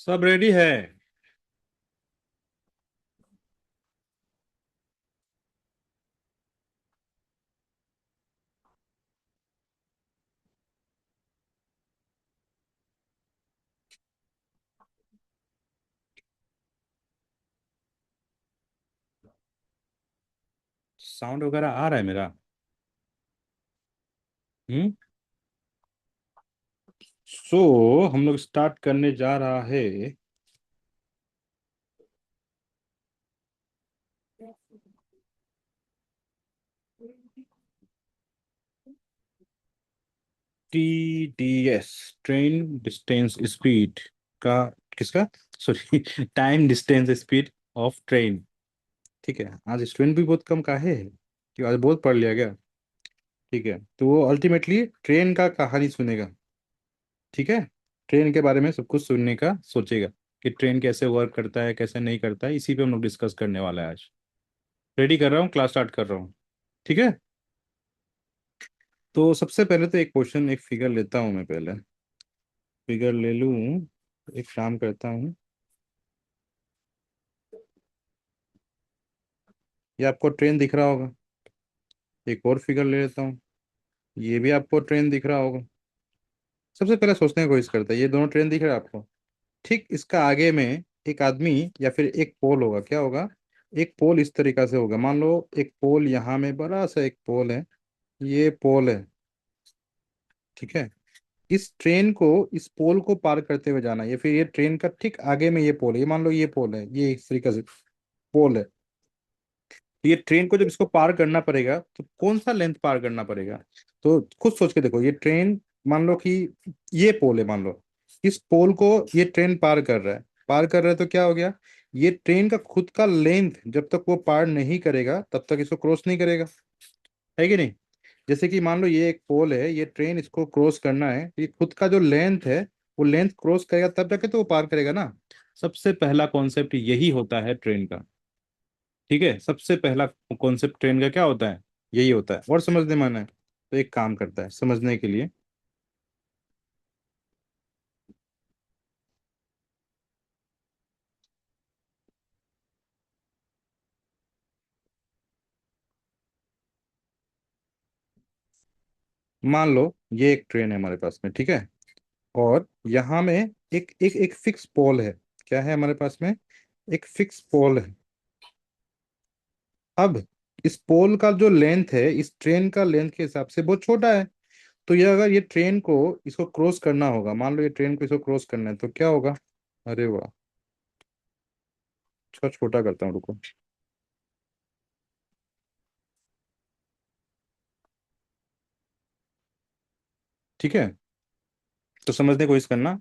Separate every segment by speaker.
Speaker 1: सब रेडी है। साउंड वगैरह आ रहा है मेरा। हम्म। सो हम लोग स्टार्ट करने जा रहा है। TDS, ट्रेन डिस्टेंस स्पीड का। किसका? Sorry, time distance speed of train. ठीक है, आज स्टूडेंट भी बहुत कम का है कि आज बहुत पढ़ लिया गया। ठीक है, तो वो अल्टीमेटली ट्रेन का कहानी सुनेगा। ठीक है, ट्रेन के बारे में सब कुछ सुनने का सोचेगा कि ट्रेन कैसे वर्क करता है कैसे नहीं करता है, इसी पे हम लोग डिस्कस करने वाला है आज। रेडी कर रहा हूँ, क्लास स्टार्ट कर रहा हूँ। ठीक है, तो सबसे पहले तो एक क्वेश्चन, एक फिगर लेता हूँ मैं पहले। फिगर ले लूँ। एक काम करता हूँ, ये आपको ट्रेन दिख रहा होगा। एक और फिगर ले लेता हूँ, ये भी आपको ट्रेन दिख रहा होगा। सबसे पहले सोचने की कोशिश करता है, ये दोनों ट्रेन दिख रहा है आपको? ठीक इसका आगे में एक आदमी या फिर एक पोल होगा, क्या होगा? एक पोल इस तरीका से होगा, मान लो एक पोल यहाँ में बड़ा सा एक पोल है, ये पोल है। ठीक है, इस ट्रेन को इस पोल को पार करते हुए जाना है, या फिर ये ट्रेन का ठीक आगे में ये पोल है, ये मान लो ये पोल है, ये इस तरीके से पोल है। ये ट्रेन को जब इसको पार करना पड़ेगा तो कौन सा लेंथ पार करना पड़ेगा? तो खुद सोच के देखो, ये ट्रेन मान लो कि ये पोल है, मान लो इस पोल को ये ट्रेन पार कर रहा है। पार कर रहा है तो क्या हो गया? ये ट्रेन का खुद का लेंथ जब तक वो पार नहीं करेगा तब तक इसको क्रॉस नहीं करेगा, है कि नहीं? जैसे कि मान लो ये एक पोल है, ये ट्रेन इसको क्रॉस करना है, ये खुद का जो लेंथ है वो लेंथ क्रॉस करेगा तब जाके तो वो पार करेगा ना। सबसे पहला कॉन्सेप्ट यही होता है ट्रेन का। ठीक है, सबसे पहला कॉन्सेप्ट ट्रेन का क्या होता है? यही होता है, और समझने माना है तो एक काम करता है समझने के लिए। मान लो ये एक ट्रेन है हमारे पास में, ठीक है, और यहाँ में एक एक एक फिक्स पोल है। क्या है हमारे पास में? एक फिक्स पोल है। अब इस पोल का जो लेंथ है इस ट्रेन का लेंथ के हिसाब से बहुत छोटा है। तो ये अगर ये ट्रेन को इसको क्रॉस करना होगा, मान लो ये ट्रेन को इसको क्रॉस करना है तो क्या होगा? अरे वाह, इसका छोटा करता हूँ, रुको। ठीक है, तो समझने की कोशिश करना।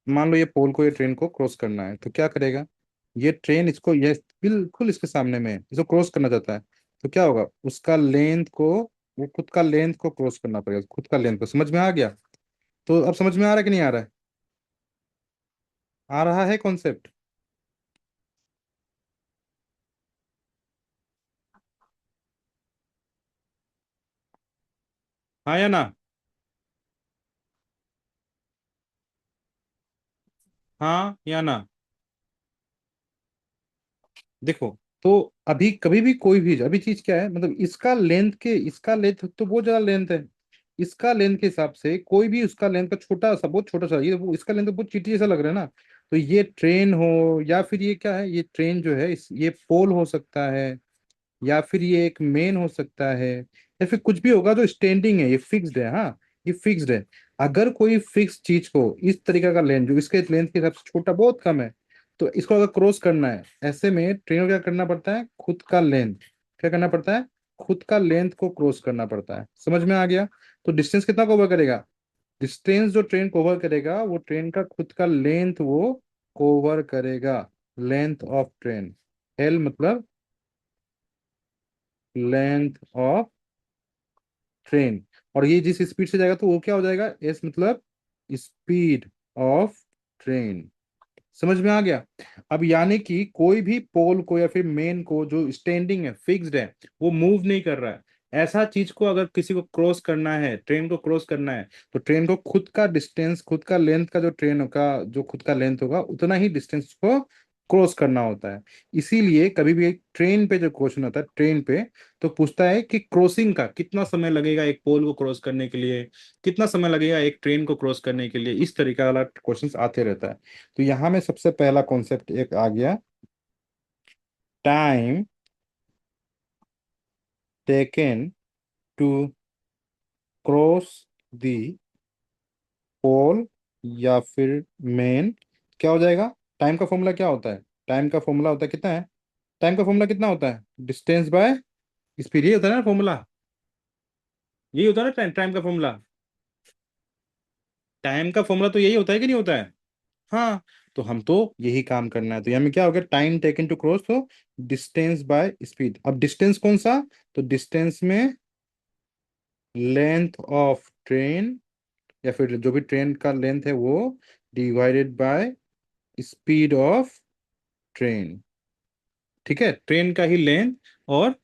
Speaker 1: मान लो ये पोल को, ये ट्रेन को क्रॉस करना है तो क्या करेगा? ये ट्रेन इसको, ये बिल्कुल इसके सामने में है, इसको क्रॉस करना चाहता है। तो क्या होगा? उसका लेंथ को, वो खुद का लेंथ को क्रॉस करना पड़ेगा, खुद का लेंथ को। समझ में आ गया? तो अब समझ में आ रहा है कि नहीं आ रहा है? आ रहा है कॉन्सेप्ट? हाँ या ना? हाँ या ना? देखो, तो अभी कभी भी कोई भी अभी चीज क्या है, मतलब इसका लेंथ तो बहुत ज्यादा लेंथ है। इसका लेंथ के हिसाब से कोई भी उसका लेंथ का छोटा सा, बहुत छोटा सा, ये इसका लेंथ तो बहुत चीटी जैसा लग रहा है ना। तो ये ट्रेन हो या फिर ये क्या है, ये ट्रेन जो है ये पोल हो सकता है, या फिर ये एक मेन हो सकता है, या फिर कुछ भी होगा जो स्टैंडिंग है, ये फिक्स्ड है। हाँ, ये फिक्स्ड है। अगर कोई फिक्स चीज को इस तरीके का लेंथ जो इसके लेंथ के हिसाब से छोटा, बहुत कम है, तो इसको अगर क्रॉस करना है, ऐसे में ट्रेन को क्या करना पड़ता है? खुद का लेंथ, क्या करना पड़ता है? खुद का लेंथ को क्रॉस करना पड़ता है। समझ में आ गया? तो डिस्टेंस कितना कवर करेगा? डिस्टेंस जो ट्रेन कवर करेगा वो ट्रेन का खुद का लेंथ वो कवर करेगा। लेंथ ऑफ ट्रेन, एल मतलब लेंथ ऑफ ट्रेन। और ये जिस स्पीड से जाएगा तो वो क्या हो जाएगा? एस मतलब स्पीड ऑफ ट्रेन। समझ में आ गया? अब यानी कि कोई भी पोल को या फिर मेन को जो स्टैंडिंग है, फिक्स्ड है, वो मूव नहीं कर रहा है, ऐसा चीज को अगर किसी को क्रॉस करना है, ट्रेन को क्रॉस करना है, तो ट्रेन को खुद का डिस्टेंस, खुद का लेंथ का, जो ट्रेन का जो खुद का लेंथ होगा उतना ही डिस्टेंस को क्रॉस करना होता है। इसीलिए कभी भी एक ट्रेन पे जो क्वेश्चन होता है, ट्रेन पे तो पूछता है कि क्रॉसिंग का कितना समय लगेगा, एक पोल को क्रॉस करने के लिए कितना समय लगेगा, एक ट्रेन को क्रॉस करने के लिए, इस तरीका वाला क्वेश्चंस आते रहता है। तो यहाँ में सबसे पहला कॉन्सेप्ट एक आ गया, time taken to cross the pole या फिर मेन। क्या हो जाएगा? टाइम का फॉर्मूला क्या होता है? टाइम का फॉर्मूला होता है कितना है? टाइम का फॉर्मूला कितना होता है? डिस्टेंस बाय स्पीड, यही होता है ना फॉर्मूला? यही होता है ना टाइम टाइम का फॉर्मूला? टाइम का फॉर्मूला तो यही होता है कि नहीं होता है? हाँ। तो हम तो यही काम करना है, तो यहाँ में क्या हो गया, टाइम टेकन टू क्रॉस, तो डिस्टेंस बाय स्पीड। अब डिस्टेंस कौन सा? तो डिस्टेंस में लेंथ ऑफ ट्रेन, या फिर जो भी ट्रेन का लेंथ है वो, divided by speed of train. ठीक है, ट्रेन का ही लेंथ और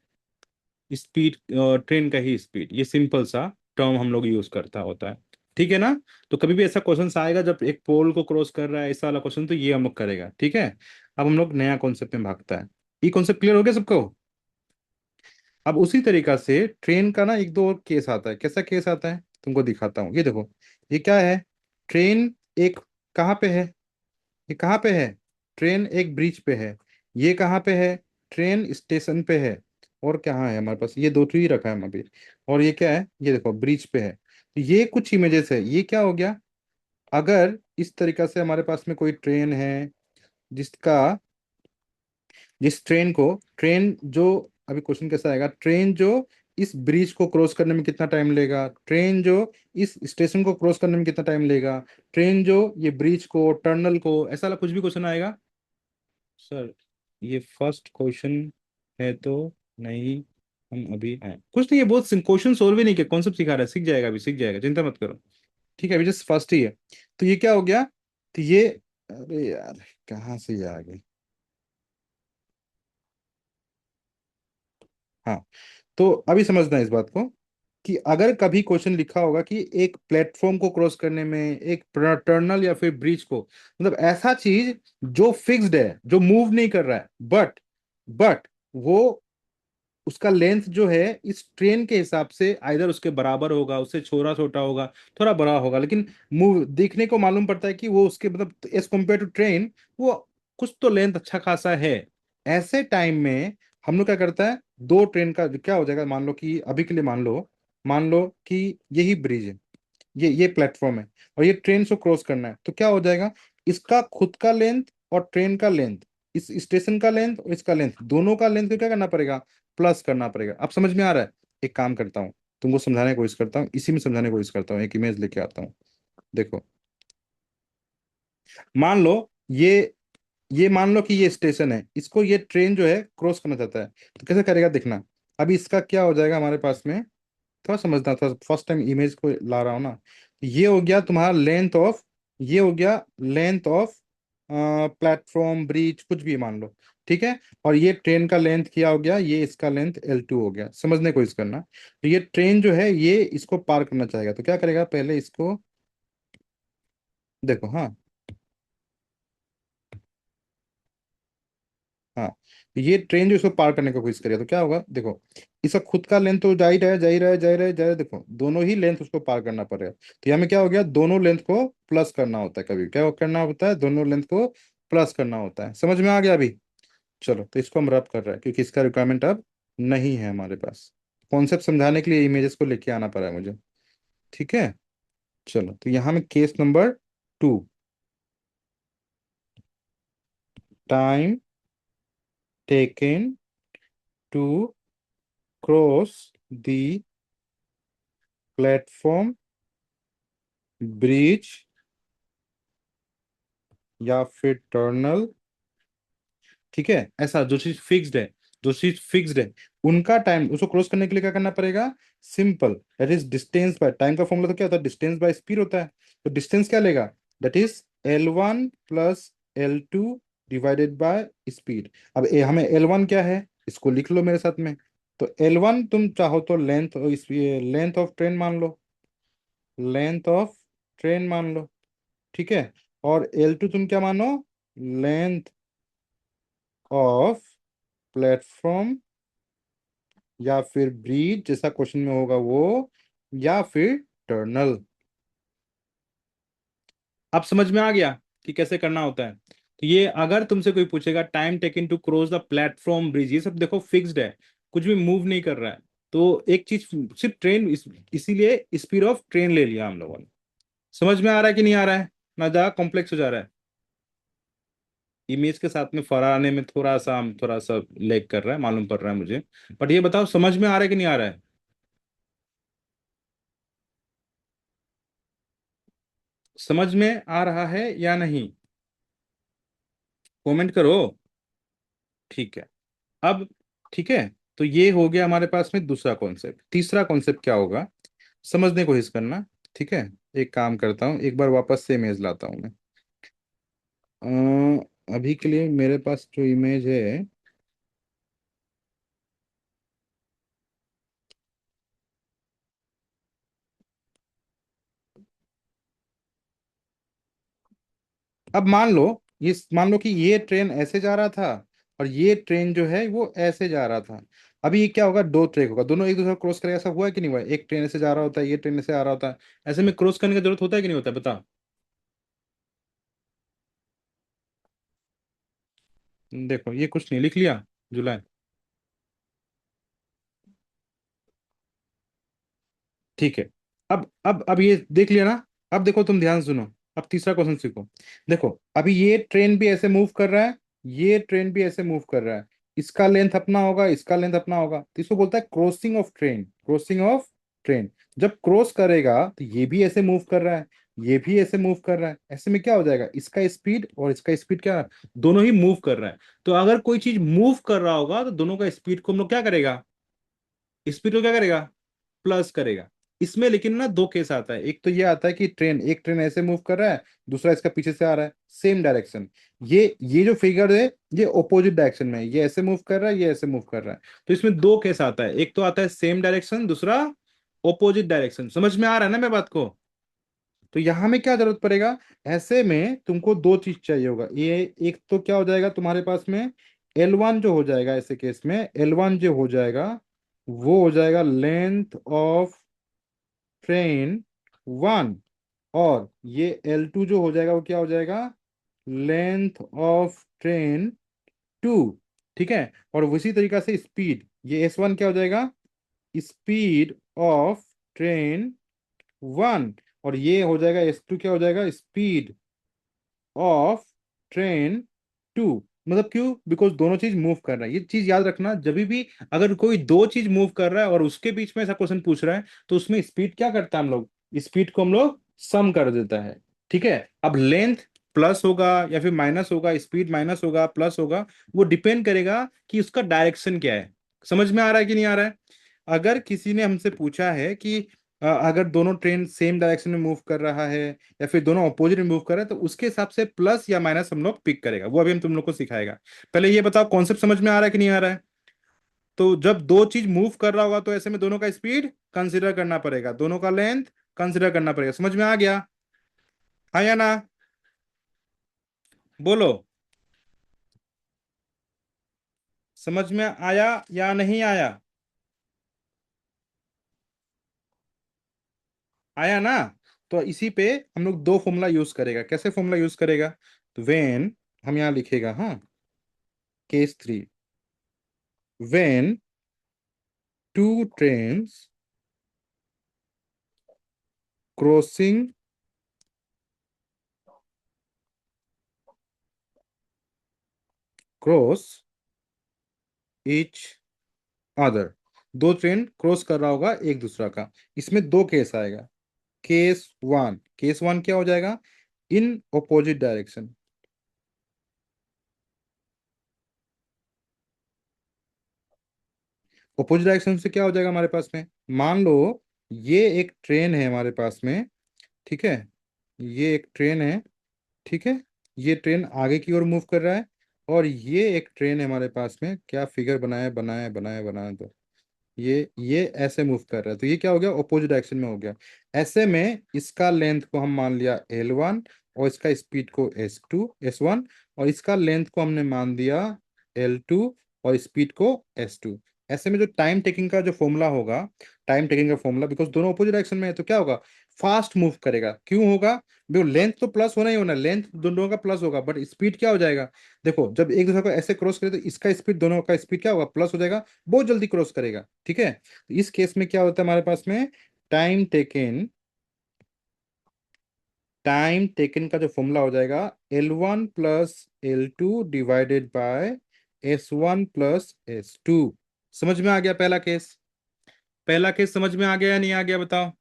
Speaker 1: स्पीड, ट्रेन का ही स्पीड, ये सिंपल सा टर्म हम लोग यूज करता होता है। ठीक है ना? तो कभी भी ऐसा क्वेश्चन आएगा जब एक पोल को क्रॉस कर रहा है ऐसा वाला क्वेश्चन, तो ये हम लोग करेगा। ठीक है, अब हम लोग नया कॉन्सेप्ट में भागता है। ये कॉन्सेप्ट क्लियर हो गया सबको? अब उसी तरीका से ट्रेन का ना एक दो और केस आता है। कैसा केस आता है तुमको दिखाता हूँ, ये देखो। ये क्या है? ट्रेन एक कहाँ पे है? ये कहाँ पे है? ट्रेन एक ब्रिज पे है। ये कहाँ पे है? ट्रेन स्टेशन पे है। और कहाँ है हमारे पास? ये दो तो ही रखा है हम अभी। और ये क्या है? ये देखो ब्रिज पे है। तो ये कुछ इमेजेस है। ये क्या हो गया? अगर इस तरीका से हमारे पास में कोई ट्रेन है, जिसका, जिस ट्रेन को, ट्रेन जो, अभी क्वेश्चन कैसा आएगा, ट्रेन जो इस ब्रिज को क्रॉस करने में कितना टाइम लेगा, ट्रेन जो इस स्टेशन को क्रॉस करने में कितना टाइम लेगा, ट्रेन जो ये ब्रिज को, टनल को, ऐसा वाला कुछ भी क्वेश्चन आएगा। सर ये फर्स्ट क्वेश्चन है तो नहीं, हम अभी हैं कुछ नहीं, ये बहुत क्वेश्चन सोल्व ही नहीं किया, कॉन्सेप्ट सिखा रहा है, सीख जाएगा, अभी सीख जाएगा, चिंता मत करो। ठीक है, अभी जस्ट फर्स्ट ही है। तो ये क्या हो गया? तो ये, अरे यार कहाँ से ये आ गई? हाँ, तो अभी समझना है इस बात को, कि अगर कभी क्वेश्चन लिखा होगा कि एक प्लेटफॉर्म को क्रॉस करने में, एक टर्नल या फिर ब्रिज को, मतलब ऐसा चीज जो फिक्स्ड है, जो मूव नहीं कर रहा है, बट वो, उसका लेंथ जो है इस ट्रेन के हिसाब से आइदर उसके बराबर होगा, उससे छोटा छोटा होगा, थोड़ा बड़ा होगा, लेकिन मूव देखने को मालूम पड़ता है कि वो उसके, मतलब एज कम्पेयर टू ट्रेन, वो कुछ तो लेंथ अच्छा खासा है। ऐसे टाइम में हम लोग क्या करता है, दो ट्रेन का क्या हो जाएगा, मान लो कि अभी के लिए मान लो कि यही ब्रिज है, ये प्लेटफॉर्म है, और ये ट्रेन से क्रॉस करना है, तो क्या हो जाएगा, इसका खुद का लेंथ और ट्रेन का लेंथ, इस स्टेशन का लेंथ और इसका लेंथ, दोनों का लेंथ को क्या करना पड़ेगा, प्लस करना पड़ेगा। अब समझ में आ रहा है? एक काम करता हूँ, तुमको समझाने की कोशिश करता हूँ, इसी में समझाने की कोशिश करता हूँ, एक इमेज लेके आता हूँ। देखो, मान लो ये ये मान लो कि ये स्टेशन है, इसको ये ट्रेन जो है क्रॉस करना चाहता है, तो कैसे करेगा देखना। अभी इसका क्या हो जाएगा हमारे पास में, थोड़ा समझना, थोड़ा फर्स्ट टाइम इमेज को ला रहा हूँ ना। ये हो गया तुम्हारा लेंथ ऑफ, ये हो गया लेंथ ऑफ प्लेटफॉर्म, ब्रिज, कुछ भी मान लो। ठीक है, और ये ट्रेन का लेंथ क्या हो गया, ये इसका लेंथ L2 हो गया। समझने की कोशिश करना, तो ये ट्रेन जो है ये इसको पार करना चाहेगा, तो क्या करेगा, पहले इसको देखो। हाँ, हाँ, तो ये ट्रेन जो इसको पार करने की कोशिश करेगा तो क्या होगा, देखो, इसका खुद का लेंथ तो जा ही रहा है, जा ही रहा है, जा ही रहा है, जा रहा है, देखो दोनों ही लेंथ उसको पार करना पड़ेगा। तो यहाँ में क्या हो गया, दोनों लेंथ को प्लस करना होता है, कभी क्या करना होता है, दोनों लेंथ को प्लस करना होता है। समझ में आ गया अभी? चलो, तो इसको हम रब कर रहे हैं क्योंकि इसका रिक्वायरमेंट अब नहीं है हमारे पास। कॉन्सेप्ट समझाने के लिए इमेजेस को लेके आना पड़ा है मुझे। ठीक है, चलो, तो यहाँ में case number 2, time taken to cross the platform, bridge या फिर टर्नल। ठीक है, ऐसा जो चीज फिक्स्ड है, जो चीज फिक्स्ड है, उनका टाइम, उसको क्रॉस करने के लिए क्या करना पड़ेगा, simple, that is distance by time का फॉर्मूला तो क्या होता है, डिस्टेंस बाय स्पीड होता है। तो डिस्टेंस क्या लेगा, that is L1 plus L2 divided by speed. अब हमें L1 क्या है, इसको लिख लो मेरे साथ में। तो L1 तुम चाहो तो लेंथ, इस लेंथ ऑफ ट्रेन मान लो, लेंथ ऑफ ट्रेन मान लो, ठीक है। और L2 तुम क्या मानो, लेंथ ऑफ प्लेटफॉर्म, या फिर ब्रिज जैसा क्वेश्चन में होगा वो, या फिर टर्नल। अब समझ में आ गया कि कैसे करना होता है। तो ये अगर तुमसे कोई पूछेगा time taken to cross the platform bridge, ये सब देखो फिक्स्ड है, कुछ भी मूव नहीं कर रहा है। तो एक चीज, सिर्फ ट्रेन, इसीलिए स्पीड ऑफ ट्रेन ले लिया हम लोगों ने। समझ में आ रहा है कि नहीं आ रहा है, ना ज्यादा कॉम्प्लेक्स हो जा रहा है? इमेज के साथ में फराने में थोड़ा सा लेग कर रहा है, मालूम पड़ रहा है मुझे। बट ये बताओ समझ में आ रहा है कि नहीं आ रहा है? समझ में आ रहा है या नहीं? कमेंट करो। ठीक है। अब ठीक है, तो ये हो गया हमारे पास में दूसरा कॉन्सेप्ट। तीसरा कॉन्सेप्ट क्या होगा, समझने की कोशिश करना। ठीक है, एक काम करता हूँ, एक बार वापस से इमेज लाता हूँ मैं। अभी के लिए मेरे पास जो इमेज है, अब मान लो कि ये ट्रेन ऐसे जा रहा था, और ये ट्रेन जो है वो ऐसे जा रहा था। अभी ये क्या होगा, दो ट्रैक होगा, दोनों एक दूसरे को क्रॉस करेगा। ऐसा हुआ है कि नहीं हुआ है? एक ट्रेन से जा रहा होता है, ये ट्रेन से आ रहा होता है। ऐसे में क्रॉस करने की जरूरत होता है कि नहीं होता है, बता। देखो ये कुछ नहीं लिख लिया, जुलाई। ठीक है। अब ये देख लिया ना। अब देखो तुम ध्यान से सुनो, अब तीसरा क्वेश्चन सीखो। देखो अभी ये ट्रेन भी ऐसे मूव कर रहा है, ये ट्रेन भी ऐसे मूव कर रहा है। इसका लेंथ अपना होगा, इसका लेंथ अपना होगा, तो इसको बोलता है crossing of train, crossing of train. जब क्रॉस करेगा तो ये भी ऐसे मूव कर रहा है, ये भी ऐसे मूव कर रहा है। ऐसे में क्या हो जाएगा, इसका स्पीड और इसका स्पीड क्या, दोनों ही मूव कर रहा है। तो अगर कोई चीज मूव कर रहा होगा तो दोनों का स्पीड को हम लोग क्या करेगा, स्पीड को क्या करेगा, प्लस करेगा। इसमें लेकिन ना दो केस आता है। एक तो ये आता है कि एक ट्रेन ऐसे मूव कर रहा है, दूसरा इसका पीछे से आ रहा है, सेम डायरेक्शन। ये जो फिगर है, ये ऑपोजिट डायरेक्शन में है, ये ऐसे मूव कर रहा है, ये ऐसे मूव कर रहा है। तो इसमें दो केस आता है, एक तो आता है सेम डायरेक्शन, दूसरा ऑपोजिट डायरेक्शन। समझ में आ रहा है ना मेरी बात को? तो यहां में क्या जरूरत पड़ेगा, ऐसे में तुमको दो चीज चाहिए होगा। ये एक तो क्या हो जाएगा तुम्हारे पास में, L1 जो हो जाएगा, ऐसे केस में L1 जो हो जाएगा वो हो जाएगा लेंथ ऑफ ट्रेन वन। और ये L2 जो हो जाएगा वो क्या हो जाएगा, लेंथ ऑफ ट्रेन टू। ठीक है। और उसी तरीका से स्पीड, ये S1 क्या हो जाएगा, स्पीड ऑफ ट्रेन वन। और ये हो जाएगा S2 क्या हो जाएगा, स्पीड ऑफ ट्रेन टू। मतलब क्यों, बिकॉज दोनों चीज मूव कर रहा है। ये चीज याद रखना, जब भी अगर कोई दो चीज मूव कर रहा है और उसके बीच में ऐसा क्वेश्चन पूछ रहा है, तो उसमें स्पीड क्या करता है हम लोग, स्पीड को हम लोग सम कर देता है। ठीक है। अब लेंथ प्लस होगा या फिर माइनस होगा, स्पीड माइनस होगा प्लस होगा, वो डिपेंड करेगा कि उसका डायरेक्शन क्या है। समझ में आ रहा है कि नहीं आ रहा है? अगर किसी ने हमसे पूछा है कि अगर दोनों ट्रेन सेम डायरेक्शन में मूव कर रहा है या फिर दोनों अपोजिट में मूव कर रहा है, तो उसके हिसाब से प्लस या माइनस हम लोग पिक करेगा। वो अभी हम तुम लोग को सिखाएगा। पहले ये बताओ कॉन्सेप्ट समझ में आ रहा है कि नहीं आ रहा है? तो जब दो चीज मूव कर रहा होगा तो ऐसे में दोनों का स्पीड कंसिडर करना पड़ेगा, दोनों का लेंथ कंसिडर करना पड़ेगा। समझ में आ गया? हाँ या ना? बोलो, समझ में आया या नहीं आया? आया ना? तो इसी पे हम लोग दो फॉर्मूला यूज करेगा। कैसे फॉर्मूला यूज करेगा, तो वेन, हम यहाँ लिखेगा, हाँ, case three, when two trains crossing cross each other. दो ट्रेन क्रॉस कर रहा होगा एक दूसरा का, इसमें दो केस आएगा। केस वन क्या हो जाएगा, in opposite direction. Opposite direction से क्या हो जाएगा हमारे पास में, मान लो ये एक ट्रेन है हमारे पास में, ठीक है, ये एक ट्रेन है, ठीक है, ये ट्रेन आगे की ओर मूव कर रहा है। और ये एक ट्रेन है हमारे पास में, क्या फिगर बनाया बनाया बनाया बनाया, दो ये ऐसे मूव कर रहा है, तो ये क्या हो गया, अपोजिट डायरेक्शन में हो गया। ऐसे में इसका लेंथ को हम मान लिया L1, और इसका स्पीड को S1, और इसका लेंथ को हमने मान दिया L2, और स्पीड को S2। ऐसे में जो टाइम टेकिंग का जो फॉर्मूला होगा, टाइम टेकिंग का फॉर्मूला, बिकॉज दोनों अपोजिट डायरेक्शन में है, तो क्या होगा, फास्ट मूव करेगा। क्यों होगा, देखो लेंथ तो प्लस होना ही होना, लेंथ दोनों का प्लस होगा, बट स्पीड क्या हो जाएगा, देखो जब एक दूसरे को ऐसे क्रॉस करे तो इसका स्पीड, दोनों का स्पीड क्या होगा, प्लस हो जाएगा, बहुत जल्दी क्रॉस करेगा। ठीक है, तो इस केस में क्या होता है हमारे पास में, टाइम टेकन, टाइम टेकन का जो फॉर्मूला हो जाएगा L1 + L2 divided by S1 + S2। समझ में आ गया पहला केस? पहला केस समझ में आ गया या नहीं आ गया, बताओ।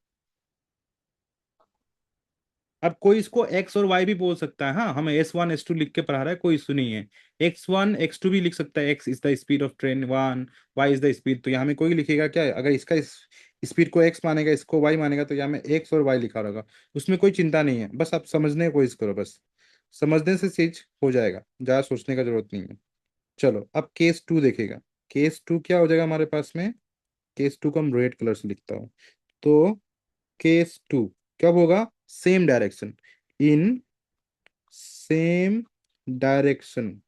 Speaker 1: अब कोई इसको एक्स और वाई भी बोल सकता है, हाँ, हमें S1 S2 लिख के पढ़ा रहा है, कोई इशू नहीं है। X1 X2 भी लिख सकता है, x is the speed of train one, y is the speed, तो यहाँ में कोई लिखेगा क्या है? अगर इसका स्पीड को एक्स मानेगा, इसको वाई मानेगा, तो यहाँ में एक्स और वाई लिखा रहेगा। उसमें कोई चिंता नहीं है, बस आप समझने की कोशिश करो, बस समझने से चीज हो जाएगा, ज्यादा सोचने का जरूरत नहीं है। चलो अब केस टू देखेगा। केस टू क्या हो जाएगा हमारे पास में, केस टू को हम रेड कलर से लिखता हूँ। तो केस टू कब होगा, same direction, in same direction.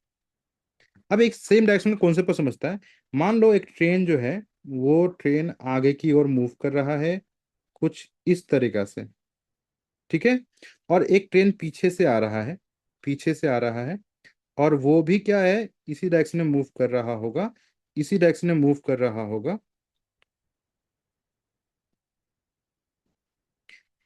Speaker 1: अब एक सेम डायरेक्शन में कॉन्सेप्ट को समझता है। मान लो एक ट्रेन जो है, वो ट्रेन आगे की ओर मूव कर रहा है, कुछ इस तरीका से, ठीक है, और एक ट्रेन पीछे से आ रहा है, पीछे से आ रहा है, और वो भी क्या है, इसी डायरेक्शन में मूव कर रहा होगा, इसी डायरेक्शन में मूव कर रहा होगा।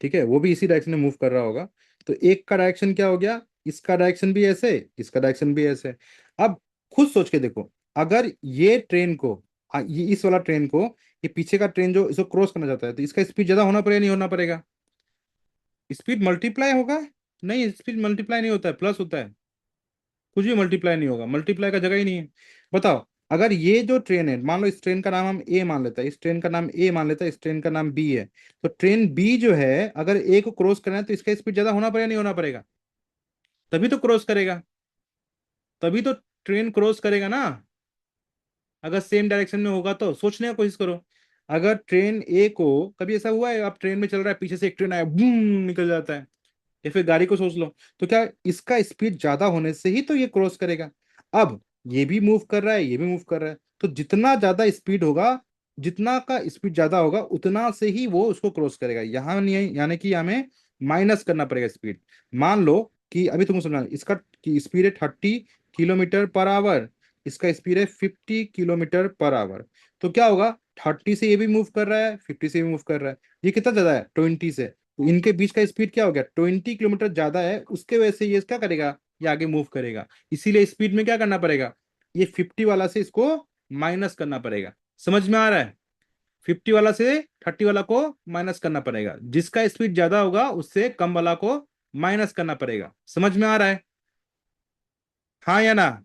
Speaker 1: ठीक है, वो भी इसी डायरेक्शन में मूव कर रहा होगा। तो एक का डायरेक्शन क्या हो गया, इसका डायरेक्शन भी ऐसे, इसका डायरेक्शन भी ऐसे। अब खुद सोच के देखो, अगर ये ट्रेन को, ये इस वाला ट्रेन को, ये पीछे का ट्रेन जो इसको क्रॉस करना चाहता है, तो इसका स्पीड ज्यादा होना पड़ेगा, नहीं होना पड़ेगा? स्पीड मल्टीप्लाई होगा? नहीं, स्पीड मल्टीप्लाई नहीं होता है, प्लस होता है। कुछ भी मल्टीप्लाई नहीं होगा, मल्टीप्लाई का जगह ही नहीं है। बताओ, अगर ये जो ट्रेन है, मान लो इस ट्रेन का नाम हम ए मान लेता है, इस ट्रेन का नाम ए मान लेता है, इस ट्रेन का नाम बी है, तो ट्रेन बी जो है, अगर ए को क्रॉस करना है, तो इसका स्पीड ज्यादा होना पड़ेगा, नहीं होना पड़ेगा? तभी तो क्रॉस करेगा, तभी तो ट्रेन क्रॉस करेगा ना। अगर सेम डायरेक्शन में होगा तो सोचने की कोशिश करो। अगर ट्रेन ए को, कभी ऐसा हुआ है आप ट्रेन में चल रहा है, पीछे से एक ट्रेन आया, बूम, निकल जाता है, या फिर गाड़ी को सोच लो, तो क्या इसका स्पीड ज्यादा होने से ही तो ये क्रॉस करेगा? अब ये भी मूव कर रहा है, ये भी मूव कर रहा है, तो जितना ज्यादा स्पीड होगा, जितना का स्पीड ज्यादा होगा, उतना से ही वो उसको क्रॉस करेगा। यहाँ नहीं, यानी कि हमें माइनस करना पड़ेगा स्पीड। मान लो कि अभी तुमको समझा, इसका स्पीड है 30 km/h, इसका स्पीड है 50 km/h। तो क्या होगा, 30 से ये भी मूव कर रहा है, 50 से भी मूव कर रहा है, ये कितना ज्यादा है, 20 से, तो इनके बीच का स्पीड क्या हो गया, 20 km ज्यादा है, उसके वजह से ये क्या करेगा, ये आगे मूव करेगा। इसीलिए स्पीड में क्या करना पड़ेगा, ये 50 वाला से इसको माइनस करना पड़ेगा। समझ में आ रहा है? 50 वाला से 30 वाला को माइनस करना पड़ेगा, जिसका स्पीड ज्यादा होगा उससे कम वाला को माइनस करना पड़ेगा। समझ में आ रहा है? हाँ या ना?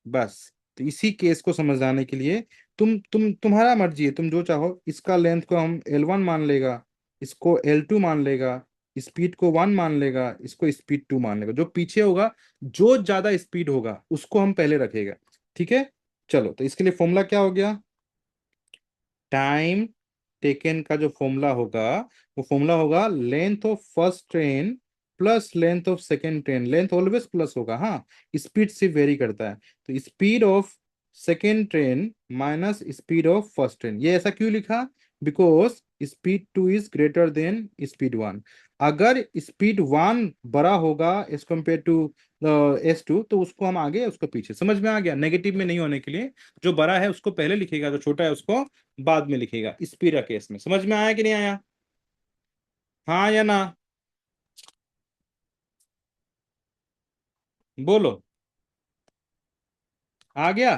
Speaker 1: बस, तो इसी केस को समझाने के लिए, तुम्हारा मर्जी है, तुम जो चाहो, इसका लेंथ को हम L1 मान लेगा, इसको L2 मान लेगा, स्पीड को 1 मान लेगा, इसको स्पीड 2 मान लेगा, जो पीछे होगा, जो ज्यादा स्पीड होगा उसको हम पहले रखेगा। ठीक है, चलो, तो इसके लिए फॉर्मूला क्या हो गया, टाइम टेकन का जो फॉर्मूला होगा, वो फॉर्मूला होगा length of first train plus length of second train. Length always plus होगा, हाँ, स्पीड से वेरी करता है, तो speed of second train minus speed of first train. ये ऐसा क्यों लिखा, because speed 2 is greater than speed 1। अगर स्पीड 1 बड़ा होगा एज कम्पेयर टू S2, तो उसको हम आगे, उसको पीछे। समझ में आ गया? नेगेटिव में नहीं होने के लिए, जो बड़ा है उसको पहले लिखेगा, जो छोटा है उसको बाद में लिखेगा, स्पीड का केस में। समझ में आया कि नहीं आया? हाँ या ना? बोलो। आ गया?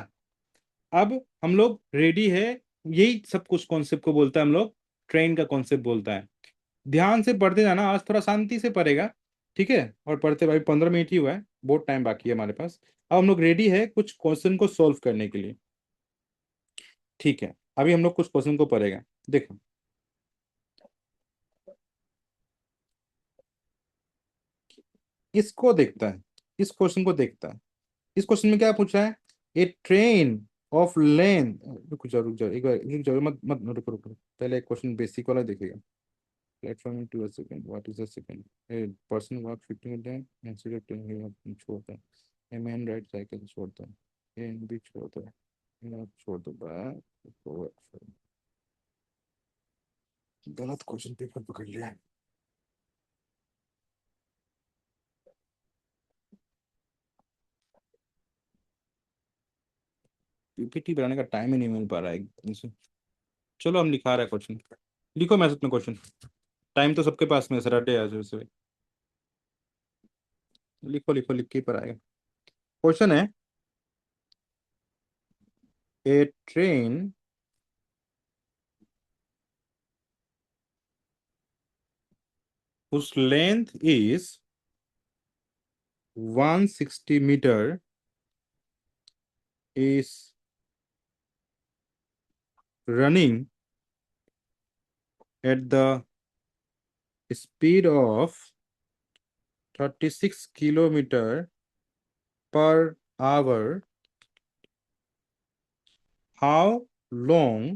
Speaker 1: अब हम लोग रेडी है। यही सब कुछ कॉन्सेप्ट को बोलता है हम लोग, ट्रेन का कॉन्सेप्ट बोलता है। ध्यान से पढ़ते जाना, आज थोड़ा शांति से पढ़ेगा, ठीक है, और पढ़ते भाई, 15 मिनट ही हुआ है, बहुत टाइम बाकी है हमारे पास। अब हम लोग रेडी है कुछ क्वेश्चन को सॉल्व करने के लिए। ठीक है, अभी हम लोग कुछ क्वेश्चन को पढ़ेगा। देखो, इसको देखता है, इस क्वेश्चन को देखता है। इस क्वेश्चन में क्या पूछा है, ए ट्रेन ऑफ लेंथ, रुक जाओ एक बार, रुक जाओ, मत मत रुको रुको, पहले एक क्वेश्चन बेसिक वाला देखिएगा। Platform to a second, what is a second? A person walk 15 minute instead of 10 minute छोड़ता है। ए मैन राइड साइकिल छोड़ता है। ए एंड बी छोड़ता है। ये आप छोड़ दो बा। गलत क्वेश्चन पेपर पकड़ लिया। पीपीटी बनाने का टाइम ही नहीं मिल पा रहा है एकदम से। चलो हम लिखा रहे हैं क्वेश्चन। लिखो मैसेज में क्वेश्चन। टाइम तो सबके पास में है, सैटरडे आज वैसे। लिखो लिखो, लिख के ही पर आएगा। क्वेश्चन है, a train whose length is 160 meter is running at the speed of 36 kilometer per hour. How long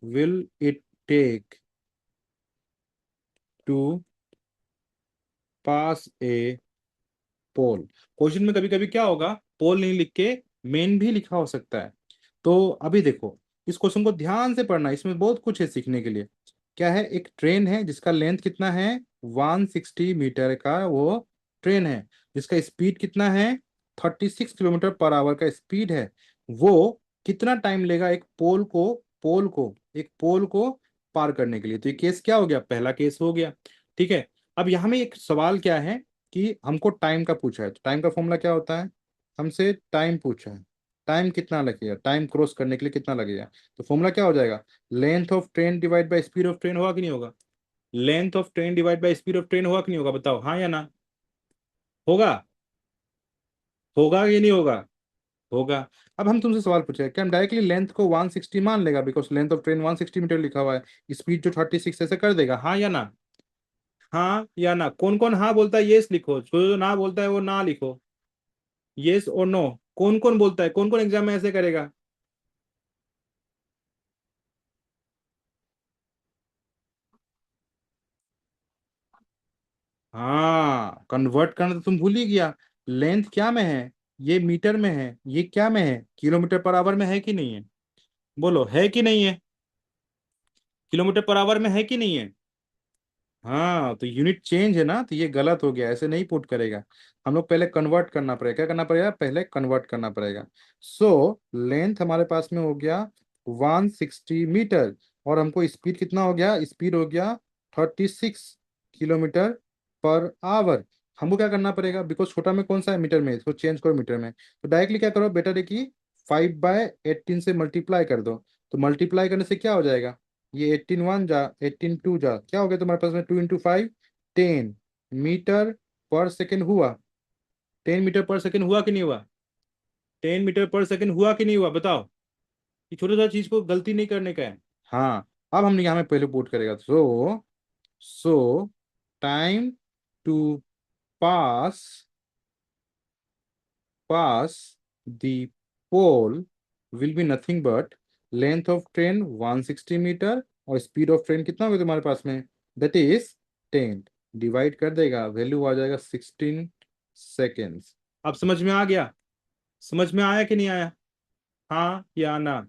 Speaker 1: will it take to pass a pole? Question में कभी कभी क्या होगा, पोल नहीं लिख के मेन भी लिखा हो सकता है। तो अभी देखो, इस क्वेश्चन को ध्यान से पढ़ना, इसमें बहुत कुछ है सीखने के लिए। क्या है, एक ट्रेन है जिसका लेंथ कितना है, 160 मीटर का वो ट्रेन है, जिसका स्पीड कितना है, 36 किलोमीटर पर आवर का स्पीड है। वो कितना टाइम लेगा एक एक पोल को पार करने के लिए? तो ये केस क्या हो गया, पहला केस हो गया। ठीक है। अब यहाँ में एक सवाल क्या है कि हमको टाइम का पूछा है, तो टाइम का फॉर्मूला क्या होता है, हमसे टाइम पूछा है, टाइम कितना लगेगा, टाइम क्रॉस करने के लिए कितना लगेगा। तो फॉर्मूला क्या हो जाएगा, length of train divide by speed of train, होगा कि नहीं होगा? Length of train divide by speed of train होगा कि नहीं होगा, बताओ हाँ या ना? होगा? होगा कि नहीं होगा? होगा। अब हम तुमसे सवाल पूछे कि हम डायरेक्टली लेंथ को 160 मान लेगा, because length of train 160 meter लिखा हुआ है, स्पीड जो 36 ऐसे कर देगा, हाँ या ना? हाँ या ना? कौन कौन हाँ बोलता है येस लिखो, जो ना बोलता है वो ना लिखो। येस और नो, कौन कौन बोलता है, कौन कौन एग्जाम में ऐसे करेगा? हाँ, कन्वर्ट करना तो तुम भूल ही गया। लेंथ क्या में है, ये मीटर में है, ये क्या में है, किलोमीटर पर आवर में है कि नहीं है? बोलो, है कि नहीं है? किलोमीटर पर आवर में है कि नहीं है? हाँ, तो यूनिट चेंज है ना, तो ये गलत हो गया, ऐसे नहीं पुट करेगा। हम लोग पहले कन्वर्ट करना पड़ेगा, क्या करना पड़ेगा, पहले कन्वर्ट करना पड़ेगा। सो लेंथ हमारे पास में हो गया 160 मीटर, और हमको स्पीड कितना हो गया, स्पीड हो गया 36 किलोमीटर पर आवर। हमको क्या करना पड़ेगा, बिकॉज छोटा में कौन सा है, मीटर में, इसको चेंज करो मीटर में। तो डायरेक्टली क्या करो, बेटर है कि 5/18 से मल्टीप्लाई कर दो। तो मल्टीप्लाई करने से क्या हो जाएगा, ये 18 1 जा, 18 2 जा, क्या हो गया तुम्हारे पास में, 2 × 5, 10 मीटर पर सेकेंड हुआ। 10 मीटर पर सेकेंड हुआ कि नहीं हुआ? 10 मीटर पर सेकेंड हुआ कि नहीं हुआ, बताओ। ये छोटा सा चीज को गलती नहीं करने का है। हाँ। अब हमने यहाँ में पहले पुट करेगा, so time to pass pass the pole will be nothing but length of train 160 metre, और स्पीड ऑफ ट्रेन कितना होगा तुम्हारे पास में, दैट इज 10, डिवाइड कर देगा, वैल्यू आ जाएगा 16 सेकेंड्स। अब समझ में आ गया? समझ में आया कि नहीं आया? हाँ या ना?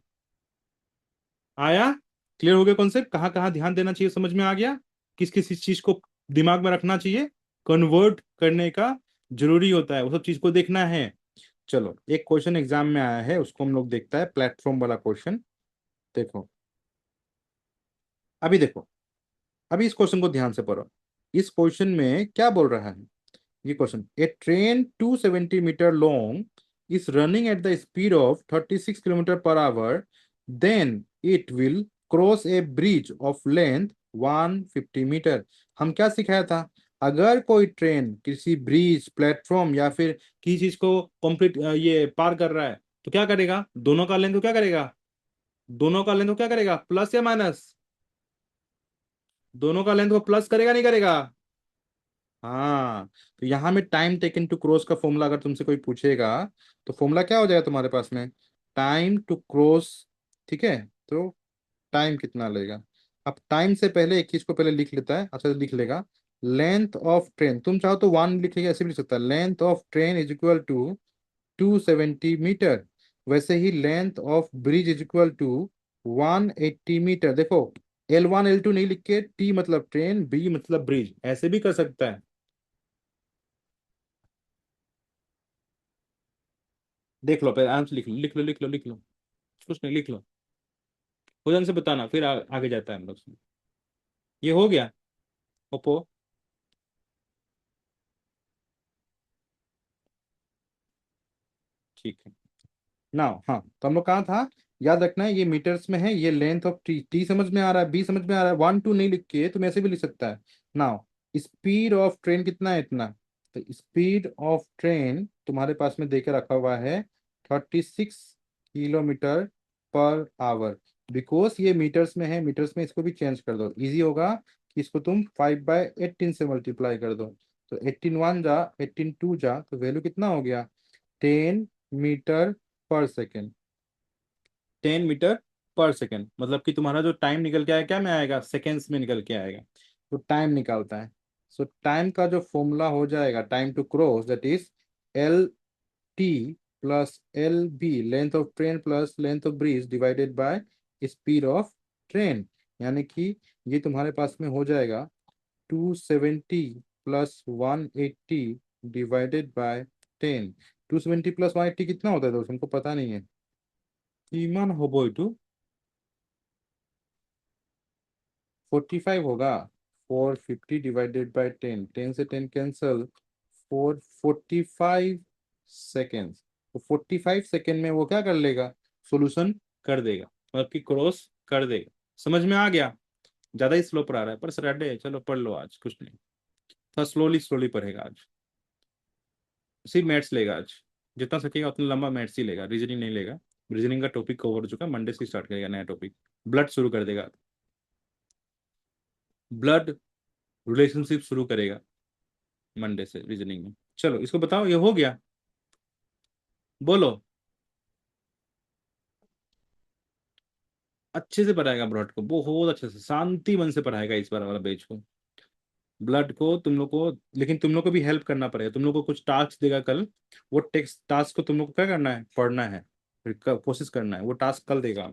Speaker 1: आया? क्लियर हो गया कॉन्सेप्ट, कहाँ कहाँ ध्यान देना चाहिए, समझ में आ गया? किस किस इस चीज को दिमाग में रखना चाहिए, कन्वर्ट करने का जरूरी होता है, वो सब चीज को देखना है। चलो, एक क्वेश्चन एग्जाम में आया है, उसको हम लोग देखता है, प्लेटफॉर्म वाला क्वेश्चन। देखो, अभी देखो, अभी इस क्वेश्चन को ध्यान से पढ़ो। इस क्वेश्चन में क्या बोल रहा है, ये question, a train 270 metre long is running at the speed of 36 kilometre per hour, then it will cross a bridge of length 150 metre. हम क्या सिखाया था, अगर कोई ट्रेन किसी ब्रिज, प्लेटफॉर्म या फिर किसी चीज को कंप्लीट ये पार कर रहा है, तो क्या करेगा, दोनों का लेंथ को क्या करेगा, दोनों का लेंथ को क्या करेगा, प्लस या माइनस? दोनों का लेंथ को प्लस करेगा नहीं करेगा? हाँ, तो यहाँ में टाइम टेकन टू क्रॉस का फॉर्मूला अगर तुमसे कोई पूछेगा तो फॉर्मूला क्या हो जाएगा तुम्हारे पास में? Time to cross. ठीक है, तो टाइम कितना लेगा? अब टाइम से पहले एक चीज को पहले लिख लेता है, अच्छा लिख लेगा। लेंथ ऑफ ट्रेन, तुम चाहो तो वन लिख लेगा, ऐसे भी लिख सकता है। Length of train is equal to 270 metre. वैसे ही length of bridge is equal to 180 metre. देखो, L1 L2 नहीं लिख के T मतलब ट्रेन, B मतलब ब्रिज, ऐसे भी कर सकता है। देख लो पहले, आराम से लिख लो, लिख लो, लिख लो, लिख लो। कुछ नहीं, लिख लो। हो जाने से बताना, फिर आगे जाता है हम लोग से। ये हो गया। ओप्पो। ठीक है। नाउ हाँ, तो हम लोग कहाँ था? याद रखना है, ये मीटर्स में है, ये लेंथ ऑफ टी। टी समझ में आ रहा है, बी समझ में आ रहा है, 1 2 नहीं लिख के तुम ऐसे भी लिख सकता है। नाउ स्पीड ऑफ ट्रेन कितना है? इतना। तो स्पीड ऑफ ट्रेन तुम्हारे पास में देके रखा हुआ है 36 किलोमीटर पर आवर। बिकॉज ये मीटर्स में है, मीटर्स में इसको भी चेंज कर दो, इजी होगा कि इसको तुम 5/18 से मल्टीप्लाई कर दो। तो 18 1 जा, 18 2 जा, तो वैल्यू कितना हो गया? 10 मीटर पर सेकेंड। 10 मीटर पर सेकेंड, मतलब कि तुम्हारा जो टाइम निकल के आएगा क्या में आएगा? सेकेंड्स में निकल के आएगा। तो टाइम निकालता है। सो टाइम का जो फॉर्मूला हो जाएगा, time to cross, that is L T plus L B, length of train plus length of bridge divided by speed of train. यानी कि ये तुम्हारे पास में हो जाएगा 270 प्लस 180 डिवाइडेड बाय 10। 270 प्लस 180 कितना होता है दोस्त? हमको पता नहीं है। ईमान हो बोई टू 45 होगा। 450 डिवाइडेड बाय 10, 10 से 10 कैंसल। 445 सेकेंड्स। तो 45 सेकेंड में वो क्या कर लेगा? सोल्यूशन कर देगा, मतलब कि क्रॉस कर देगा। समझ में आ गया? ज्यादा ही स्लो पर आ रहा है, पर सैटरडे है, चलो पढ़ लो आज, कुछ नहीं। थोड़ा स्लोली स्लोली पढ़ेगा आज। सिर्फ मैथ्स लेगा आज। जितना सकेगा उतना लंबा मैथ्स ही लेगा, रीजनिंग नहीं लेगा। रीजनिंग का टॉपिक कवर हो चुका, मंडे से स्टार्ट करेगा नया टॉपिक। ब्लड शुरू कर देगा। ब्लड रिलेशनशिप शुरू करेगा मंडे से रीजनिंग में। चलो इसको बताओ, ये हो गया? बोलो। अच्छे से पढ़ाएगा ब्लड को, बहुत अच्छे से शांति मन से पढ़ाएगा इस बार वाला बैच को। ब्लड को तुम लोग को, लेकिन तुम लोग को भी हेल्प करना पड़ेगा। तुम लोग को कुछ टास्क देगा कल, वो टेक्स्ट टास्क को तुम लोग को क्या करना है? पढ़ना है, फिर कोशिश करना है। वो टास्क कल देगा।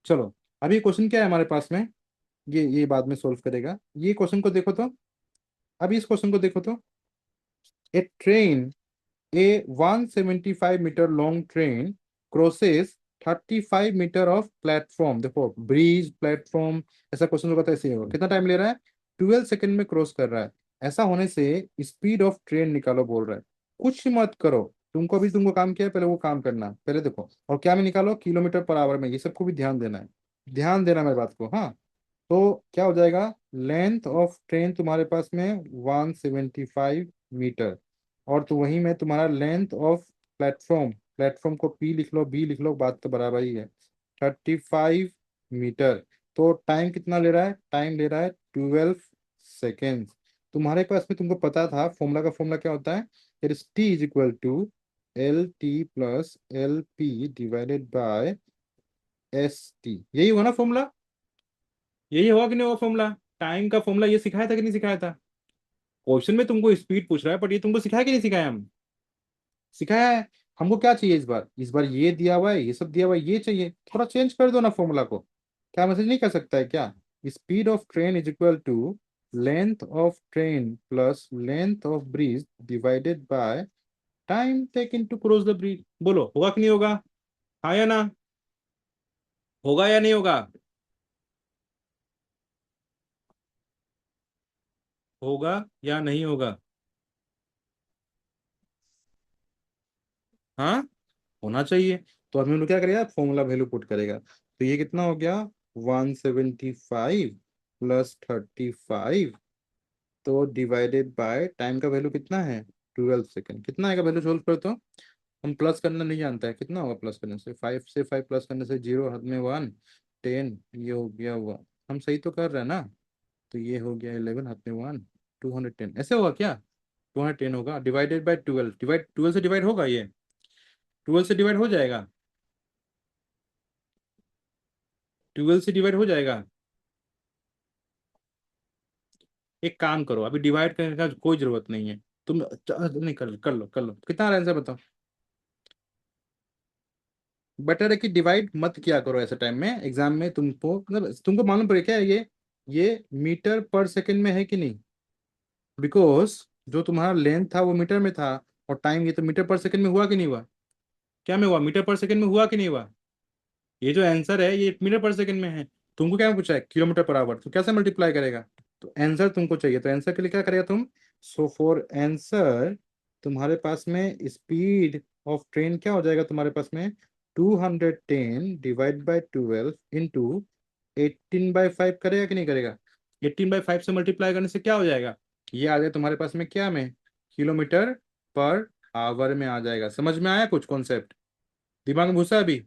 Speaker 1: चलो, अभी क्वेश्चन क्या है हमारे पास में? ये बाद में सोल्व करेगा। ये क्वेश्चन को देखो तो, अभी इस क्वेश्चन को देखो तो। A train, A 175 metre long train crosses 35 metre of platform. देखो, ब्रिज प्लेटफॉर्म, ऐसा क्वेश्चन होगा तो ऐसे ही होगा। कितना टाइम ले रहा है? 12 सेकंड में क्रॉस कर रहा है। ऐसा होने से स्पीड ऑफ ट्रेन निकालो बोल रहा है। कुछ मत करो, तुमको अभी तुमको काम किया है, पहले वो काम करना है। पहले देखो, और क्या में निकालो? किलोमीटर पर आवर में। ये सबको भी ध्यान देना है, ध्यान देना मेरी बात को, हाँ। तो क्या हो जाएगा? लेंथ ऑफ ट्रेन तुम्हारे पास में 175 मीटर। और तो वही में तुम्हारा लेंथ ऑफ प्लेटफॉर्म, प्लेटफॉर्म को P लिख लो, B लिख लो, बात तो बराबर ही है। 35 मीटर। तो टाइम कितना ले रहा है? टाइम ले रहा है 12 सेकेंड्स। तुम्हारे पास में, तुमको पता था फॉर्मूला का, फॉर्मूला क्या होता है? It is T is equal to LT plus LP divided by ST। यही हुआ ना फॉर्मूला? यही होगा कि नहीं होगा फॉर्मूला? टाइम का फॉर्मूला ये सिखाया था कि नहीं सिखाया था? क्वेश्चन में तुमको स्पीड पूछ रहा है, बट ये तुमको सिखाया कि नहीं सिखाया? हम सिखाया है। हमको क्या चाहिए इस बार? इस बार ये दिया हुआ है, ये सब दिया हुआ है, ये चाहिए। थोड़ा चेंज कर दो ना फॉर्मूला को। क्या मैसेज नहीं कर सकता है क्या? Speed of train is equal to length of train plus length of bridge divided by time taken to cross the bridge. बोलो, होगा कि नहीं होगा? हाँ या ना? होगा या नहीं होगा? होगा या नहीं होगा? हाँ, होना चाहिए। तो अभी उन्होंने क्या करेगा? फॉर्मूला वैल्यू पुट करेगा। तो ये कितना हो गया? 175 प्लस 35, तो डिवाइडेड बाय टाइम का वैल्यू कितना है? 12 सेकेंड। कितना आएगा वैल्यू? सोल्व कर तो। हम प्लस करना नहीं जानता है, कितना होगा प्लस करने से? 5 से 5 प्लस करने से 0, हाथ में 1, 10। ये हो गया हुआ। हम सही तो कर रहे हैं ना? तो ये हो गया 11, हाथ में 1। 210 ऐसे होगा क्या? 210 होगा, डिवाइडेड बाय 12, डिवाइड 12 से डिवाइड होगा ये? 12 से डिवाइड हो जाएगा? 12 से डिवाइड हो जाएगा? एक काम करो, अभी डिवाइड करने का कोई जरूरत नहीं है। तुम नहीं, कर लो कितना आंसर बताओ। बेटर है कि डिवाइड मत किया करो ऐसे टाइम में, एग्जाम में तुमको मतलब तुमको मालूम पड़े क्या है ये मीटर पर सेकंड में है कि नहीं? बिकॉज जो तुम्हारा लेंथ था वो मीटर में था, और टाइम ये तो मीटर पर सेकंड में हुआ कि नहीं हुआ? क्या में हुआ? मीटर पर सेकंड में हुआ कि नहीं हुआ? ये जो आंसर है ये मीटर पर सेकंड में है। तुमको क्या पूछा है? किलोमीटर पर आवर, तो कैसे मल्टीप्लाई करेगा? तो आंसर तुमको चाहिए, तो आंसर के लिए क्या करेगा तुम? सो फॉर आंसर तुम्हारे पास में स्पीड ऑफ ट्रेन क्या हो जाएगा तुम्हारे पास में? 210 डिवाइड बाई 12 इंटू 18/5 करेगा कि नहीं करेगा? 18/5 से मल्टीप्लाई करने से क्या हो जाएगा? ये आ जाएगा तुम्हारे पास में क्या में? किलोमीटर पर आवर में आ जाएगा। समझ में आया कुछ कॉन्सेप्ट? दिमाग में घुसा अभी?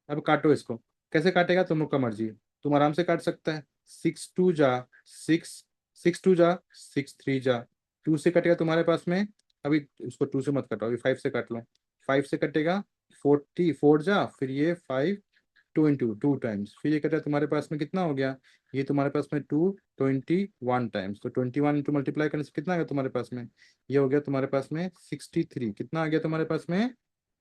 Speaker 1: अब काटो इसको। कैसे काटेगा तुम लोग का मर्जी है। तुम आराम से काट सकता है। 6 2 जा 6, 6 2 जा 6 3 जा, 2 से कटेगा तुम्हारे पास में। अभी उसको 2 से मत काटो, अभी 5 से काट लो। 5 से कटेगा 44 जा, फिर ये 5, 2 इंटू 2 टाइम्स, फिर ये कटेगा तुम्हारे पास में कितना हो गया? ये तुम्हारे पास में 221 टाइम्स, तो 21 इंटू मल्टीप्लाई करने से कितना आ गया तुम्हारे पास में? ये हो गया तुम्हारे पास में 63। कितना आ गया तुम्हारे पास में?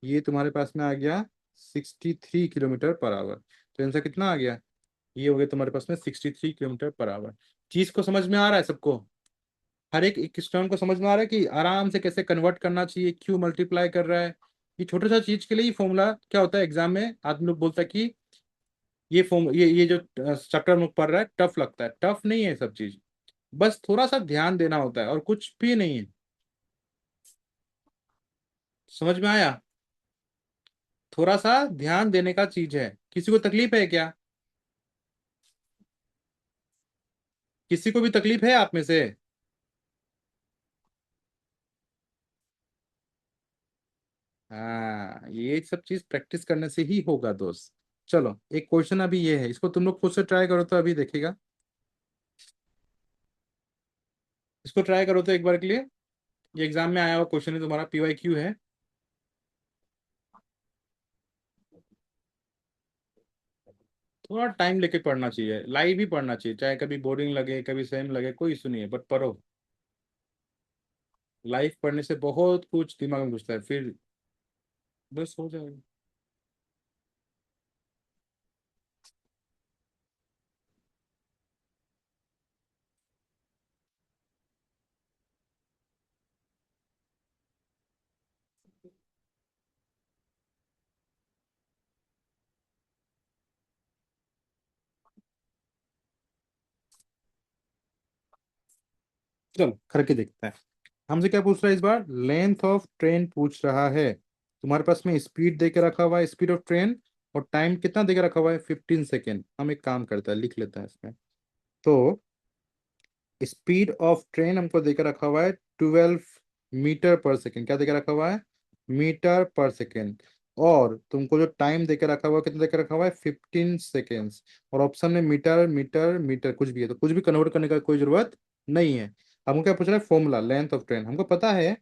Speaker 1: ये तुम्हारे पास में आ गया 63 किलोमीटर पर आवर। तो आंसर कितना आ गया? ये हो गया तुम्हारे पास में 63 किलोमीटर पर आवर। चीज को समझ में आ रहा है सबको? हर एक स्टर्म को समझ में आ रहा है कि आराम से कैसे कन्वर्ट करना चाहिए, क्यों मल्टीप्लाई कर रहा है? ये छोटा सा चीज के लिए ही फॉर्मूला क्या होता है, एग्जाम में आदमी लोग बोलता है कि ये फॉर्म ये जो चैप्टर में पढ़ रहा है टफ लगता है। टफ नहीं है सब चीज, बस थोड़ा सा ध्यान देना होता है और कुछ भी नहीं है। समझ में आया? थोड़ा सा ध्यान देने का चीज है। किसी को तकलीफ है क्या? किसी को भी तकलीफ है आप में से? हाँ, ये सब चीज प्रैक्टिस करने से ही होगा दोस्त। चलो एक क्वेश्चन अभी ये है, इसको तुम लोग खुद से ट्राई करो तो अभी देखेगा। इसको ट्राई करो तो एक बार के लिए। ये एग्जाम में आया हुआ क्वेश्चन है, तुम्हारा PYQ है। थोड़ा टाइम लेके पढ़ना चाहिए, लाइव ही पढ़ना चाहिए, चाहे कभी बोरिंग लगे कभी सेम लगे, कोई इशू नहीं है, बट पढ़ो। लाइव पढ़ने से बहुत कुछ दिमाग में घुसता है, फिर बस हो जाएगा। चलो करके देखते हैं। हमसे क्या पूछ रहा है इस बार? लेंथ ऑफ ट्रेन पूछ रहा है। तुम्हारे पास में स्पीड दे के रखा हुआ है, स्पीड ऑफ ट्रेन, और टाइम कितना दे के रखा हुआ है? 15 सेकेंड। हम एक काम करते हैं, लिख लेते हैं इसमें। तो स्पीड ऑफ ट्रेन हमको देकर रखा हुआ है 12 मीटर पर सेकेंड। क्या देकर रखा हुआ है? मीटर पर सेकेंड। और तुमको जो टाइम देकर रखा हुआ है कितना देकर रखा हुआ है? 15 सेकेंड्स। और ऑप्शन में मीटर मीटर मीटर कुछ भी है, तो कुछ भी कन्वर्ट करने का कोई जरूरत नहीं है। हमको क्या पूछ रहा है? Formula length of train. हमको पता है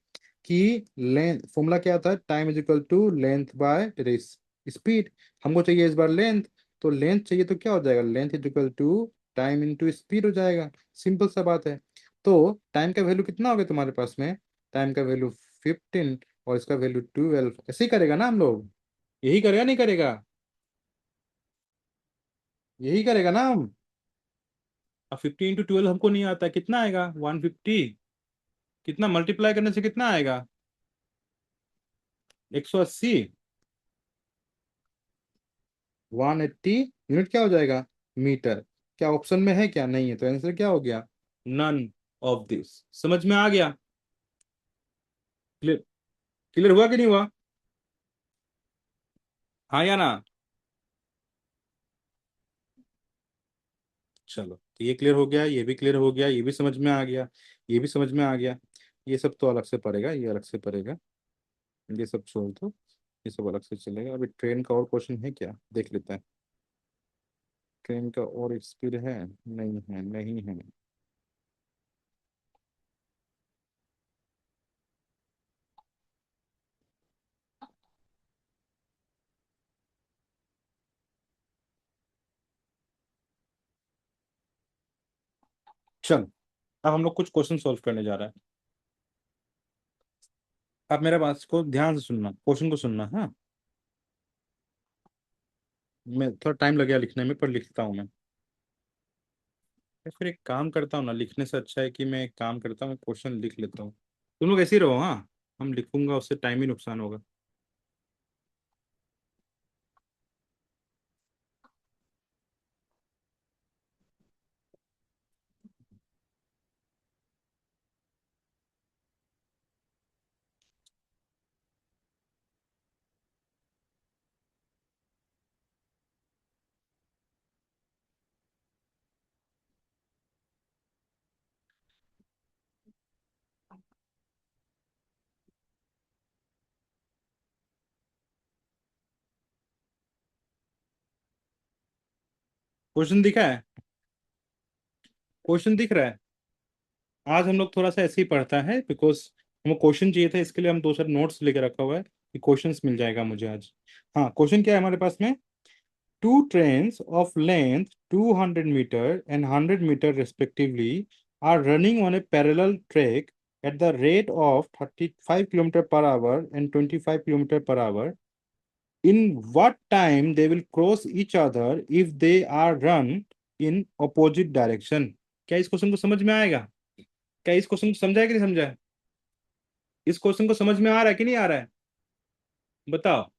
Speaker 1: कि लेंथ फॉर्मूला क्या आता है? Time is equal to length by race speed. हमको चाहिए इस बार लेंथ। तो लेंथ चाहिए तो क्या हो जाएगा? Length is equal to time into speed हो जाएगा। सिंपल सा बात है। तो टाइम का वैल्यू कितना हो गया तुम्हारे पास में? टाइम का वैल्यू 15 और इसका वैल्यू 12। ऐसे ही करेगा ना हम लोग? यही करेगा नहीं करेगा? यही करेगा ना हम? अब 15 × 12 हमको नहीं आता, कितना आएगा? 150। कितना मल्टीप्लाई करने से कितना आएगा? 180। 180 यूनिट क्या हो जाएगा? मीटर। क्या ऑप्शन में है? क्या नहीं है, तो आंसर क्या हो गया? None of this. समझ में आ गया? क्लियर? क्लियर हुआ कि नहीं हुआ? हाँ या ना? चलो तो ये क्लियर हो गया, ये भी क्लियर हो गया, ये भी समझ में आ गया, ये भी समझ में आ गया। ये सब तो अलग से पड़ेगा, ये अलग से पड़ेगा। ये सब छोड़ दो, ये सब अलग से चलेगा। अभी ट्रेन का और क्वेश्चन है क्या, देख लेते हैं। ट्रेन का और एक स्पीड है? नहीं है, नहीं है। चल, अब हम लोग कुछ क्वेश्चन सॉल्व करने जा रहे हैं। आप मेरे बात को ध्यान से सुनना, क्वेश्चन को सुनना। हाँ, मैं थोड़ा टाइम लगेगा लिखने में, पर लिखता हूँ मैं। या फिर एक काम करता हूँ ना, लिखने से अच्छा है कि मैं एक काम करता हूँ, क्वेश्चन लिख लेता हूँ। तुम लोग ऐसे ही रहो। हाँ, हम लिखूंगा, उससे टाइम ही नुकसान होगा। क्वेश्चन दिखा है? क्वेश्चन दिख रहा है? आज हम लोग थोड़ा सा ऐसे ही पढ़ता है, बिकॉज हमको क्वेश्चन चाहिए था, इसके लिए हम दो चार नोट्स लेके रखा हुआ है कि क्वेश्चंस मिल जाएगा मुझे आज। हाँ, क्वेश्चन क्या है हमारे पास में? Two trains of length 200 metre and 100 metre respectively are running on a parallel track at the rate of 35 kilometer per hour and 25 kilometer per hour. In what time they will cross each other if they are run in opposite direction? क्या इस question को समझ में आएगा? क्या इस question को समझा है कि नहीं समझा है? इस क्वेश्चन को समझ में आ रहा है कि नहीं आ रहा है? बताओ,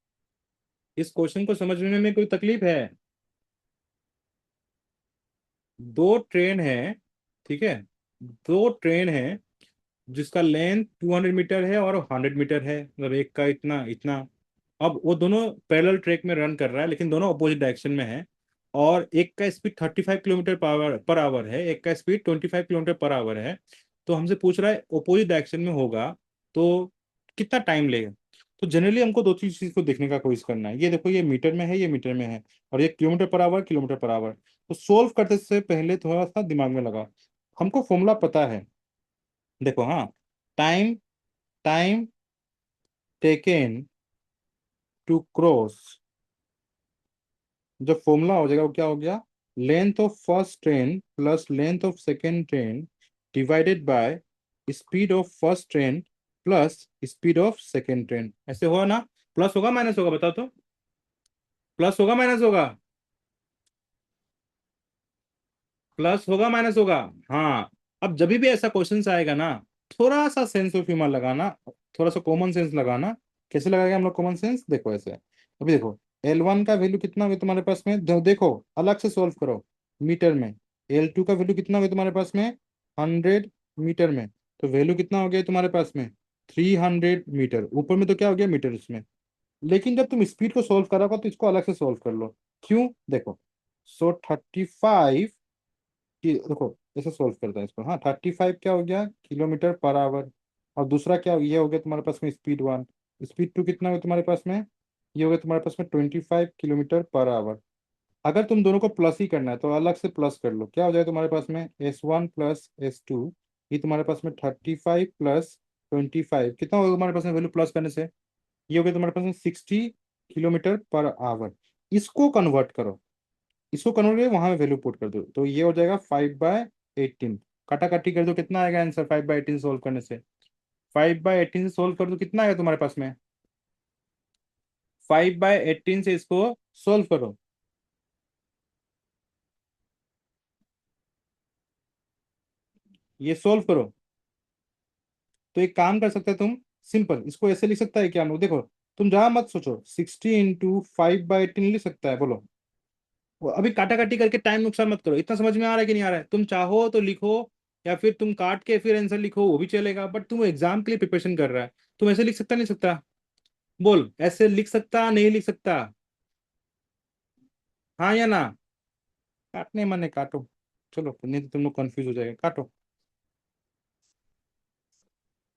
Speaker 1: इस क्वेश्चन को समझने में कोई तकलीफ है? दो ट्रेन है, ठीक है, दो ट्रेन है जिसका लेंथ 200 मीटर है और 100 मीटर है, मतलब एक का इतना इतना। अब वो दोनों पैरेलल ट्रैक में रन कर रहा है, लेकिन दोनों अपोजिट डायरेक्शन में है। और एक का स्पीड 35 किलोमीटर पर आवर है, एक का स्पीड 25 किलोमीटर पर आवर है। तो हमसे पूछ रहा है अपोजिट डायरेक्शन में होगा तो कितना टाइम लेगा। तो जनरली हमको दो चीज चीज को देखने का कोशिश करना है। ये देखो, ये मीटर में है, ये मीटर में है, और ये किलोमीटर पर आवर। तो सोल्व करते से पहले थोड़ा सा दिमाग में लगा। हमको फॉर्मूला पता है। देखो, हाँ, time time taken to cross, जो फॉर्मूला हो जाएगा वो क्या हो गया? Length of first train plus length of second train divided by speed of first train plus speed of second train. ऐसे हुआ ना? प्लस होगा माइनस होगा, बताओ तो? प्लस होगा माइनस होगा? प्लस होगा माइनस होगा? हाँ। अब जब भी ऐसा क्वेश्चन आएगा ना, थोड़ा सा सेंस ऑफ ह्यूमर लगाना, थोड़ा सा कॉमन सेंस लगाना। कैसे लगाएंगे हम लोग कॉमन सेंस? देखो ऐसे, अभी देखो, L1 का वैल्यू कितना होगा तुम्हारे पास में? देखो, अलग से सॉल्व करो मीटर में। L2 का वैल्यू कितना होगा तुम्हारे पास में? 100 मीटर में। तो वैल्यू कितना हो गया तुम्हारे पास में? 300 मीटर। ऊपर में तो क्या हो गया? मीटर उसमें। लेकिन जब तुम स्पीड को सॉल्व करोगे तो इसको अलग से सॉल्व कर लो। क्यों? देखो, सो 35 कि देखो, ऐसे सॉल्व करता है इसको। हाँ, 35 क्या हो गया? Kilometre per our. और दूसरा क्या, ये हो गया तुम्हारे पास में स्पीड 1। स्पीड 2 कितना हो गया तुम्हारे पास में? ये हो गया तुम्हारे पास में 25 किलोमीटर पर आवर। अगर तुम दोनों को प्लस ही करना है तो अलग से प्लस कर लो। क्या हो जाएगा तुम्हारे पास में? S1 plus S2। ये तुम्हारे पास में 35 प्लस 25 कितना होगा तुम्हारे पास में वैल्यू प्लस करने से? ये हो गया तुम्हारे पास में 60 किलोमीटर पर आवर। इसको कन्वर्ट करो, इसको कन्वर्ट करके वहां में वैल्यू पुट कर दो, तो ये हो जाएगा 5/18। काटा काटी कर दो, कितना आएगा आंसर 5/18 सोल्व करने से? 5/18 से सोल्व कर दो, कितना आएगा तुम्हारे पास में? 5/18 से इसको सोल्व करो। ये सोल्व करो। तो एक काम कर सकते हैं तुम, सिंपल इसको ऐसे लिख सकता है क्या हम लोग? देखो, तुम जहां मत सोचो, 60 × 5/18 लिख सकता है, बोलो। वो अभी काटा काटी करके टाइम नुकसान मत करो। इतना समझ में आ रहा है कि नहीं आ रहा है? तुम चाहो तो लिखो, या फिर तुम काट के फिर आंसर लिखो, वो भी चलेगा, बट तुम एग्जाम के लिए प्रिपरेशन कर रहा है। तुम ऐसे लिख सकता नहीं सकता? बोल, ऐसे लिख सकता नहीं लिख सकता? हाँ या ना? काटने मने काटो। चलो, नहीं तो तुम लोग कंफ्यूज हो जाएगा, काटो।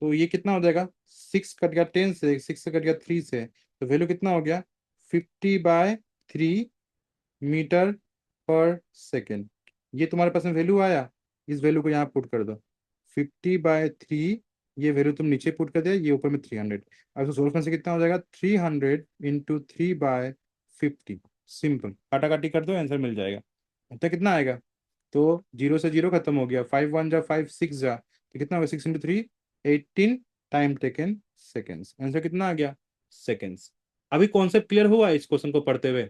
Speaker 1: तो ये कितना हो जाएगा? 6 कट गया 10 से, 6 से कट गया 3 से, तो वैल्यू कितना हो गया? 50/3 मीटर पर सेकेंड। ये तुम्हारे पास में वैल्यू आया। इस वैल्यू को यहाँ पुट कर दो। 50/3, ये वैल्यू तुम नीचे पुट कर दिया, ये ऊपर में 300। अब तो सोल्व करने से कितना हो जाएगा? 300 × 3/50। सिंपल, काटा काटी कर दो, आंसर मिल जाएगा। तो कितना आएगा? तो जीरो से जीरो खत्म हो गया, 5 1 जा 5, 6 जा, तो कितना होगा, 6 × 3 18, टाइम टेकन सेकेंड्स, आंसर कितना आ गया, सेकेंड्स। अभी कॉन्सेप्ट क्लियर हुआ इस क्वेश्चन को पढ़ते हुए?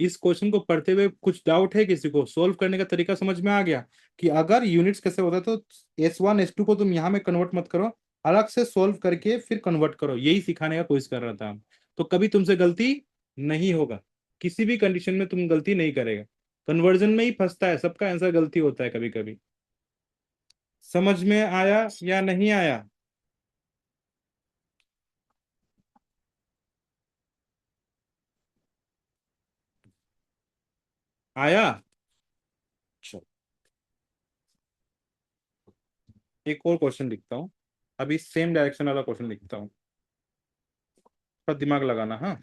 Speaker 1: इस क्वेश्चन को पढ़ते हुए कुछ डाउट है किसी को? सोल्व करने का तरीका समझ में आ गया कि अगर यूनिट्स कैसे होता है, तो S1 S2 को तुम यहाँ में कन्वर्ट मत करो, अलग से सोल्व करके फिर कन्वर्ट करो, यही सिखाने का कोशिश कर रहा था हम। तो कभी तुमसे गलती नहीं होगा, किसी भी कंडीशन में तुम गलती नहीं करेगा। कन्वर्जन में ही फंसता है, सबका आंसर गलती होता है कभी कभी। समझ में आया या नहीं आया? आया। चलो, एक और क्वेश्चन लिखता हूँ, अभी सेम डायरेक्शन वाला क्वेश्चन लिखता हूँ, थोड़ा दिमाग लगाना, हाँ।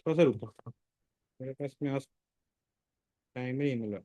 Speaker 1: थोड़ा सा रुको, मेरे पास में आज टाइम ही नहीं मिला।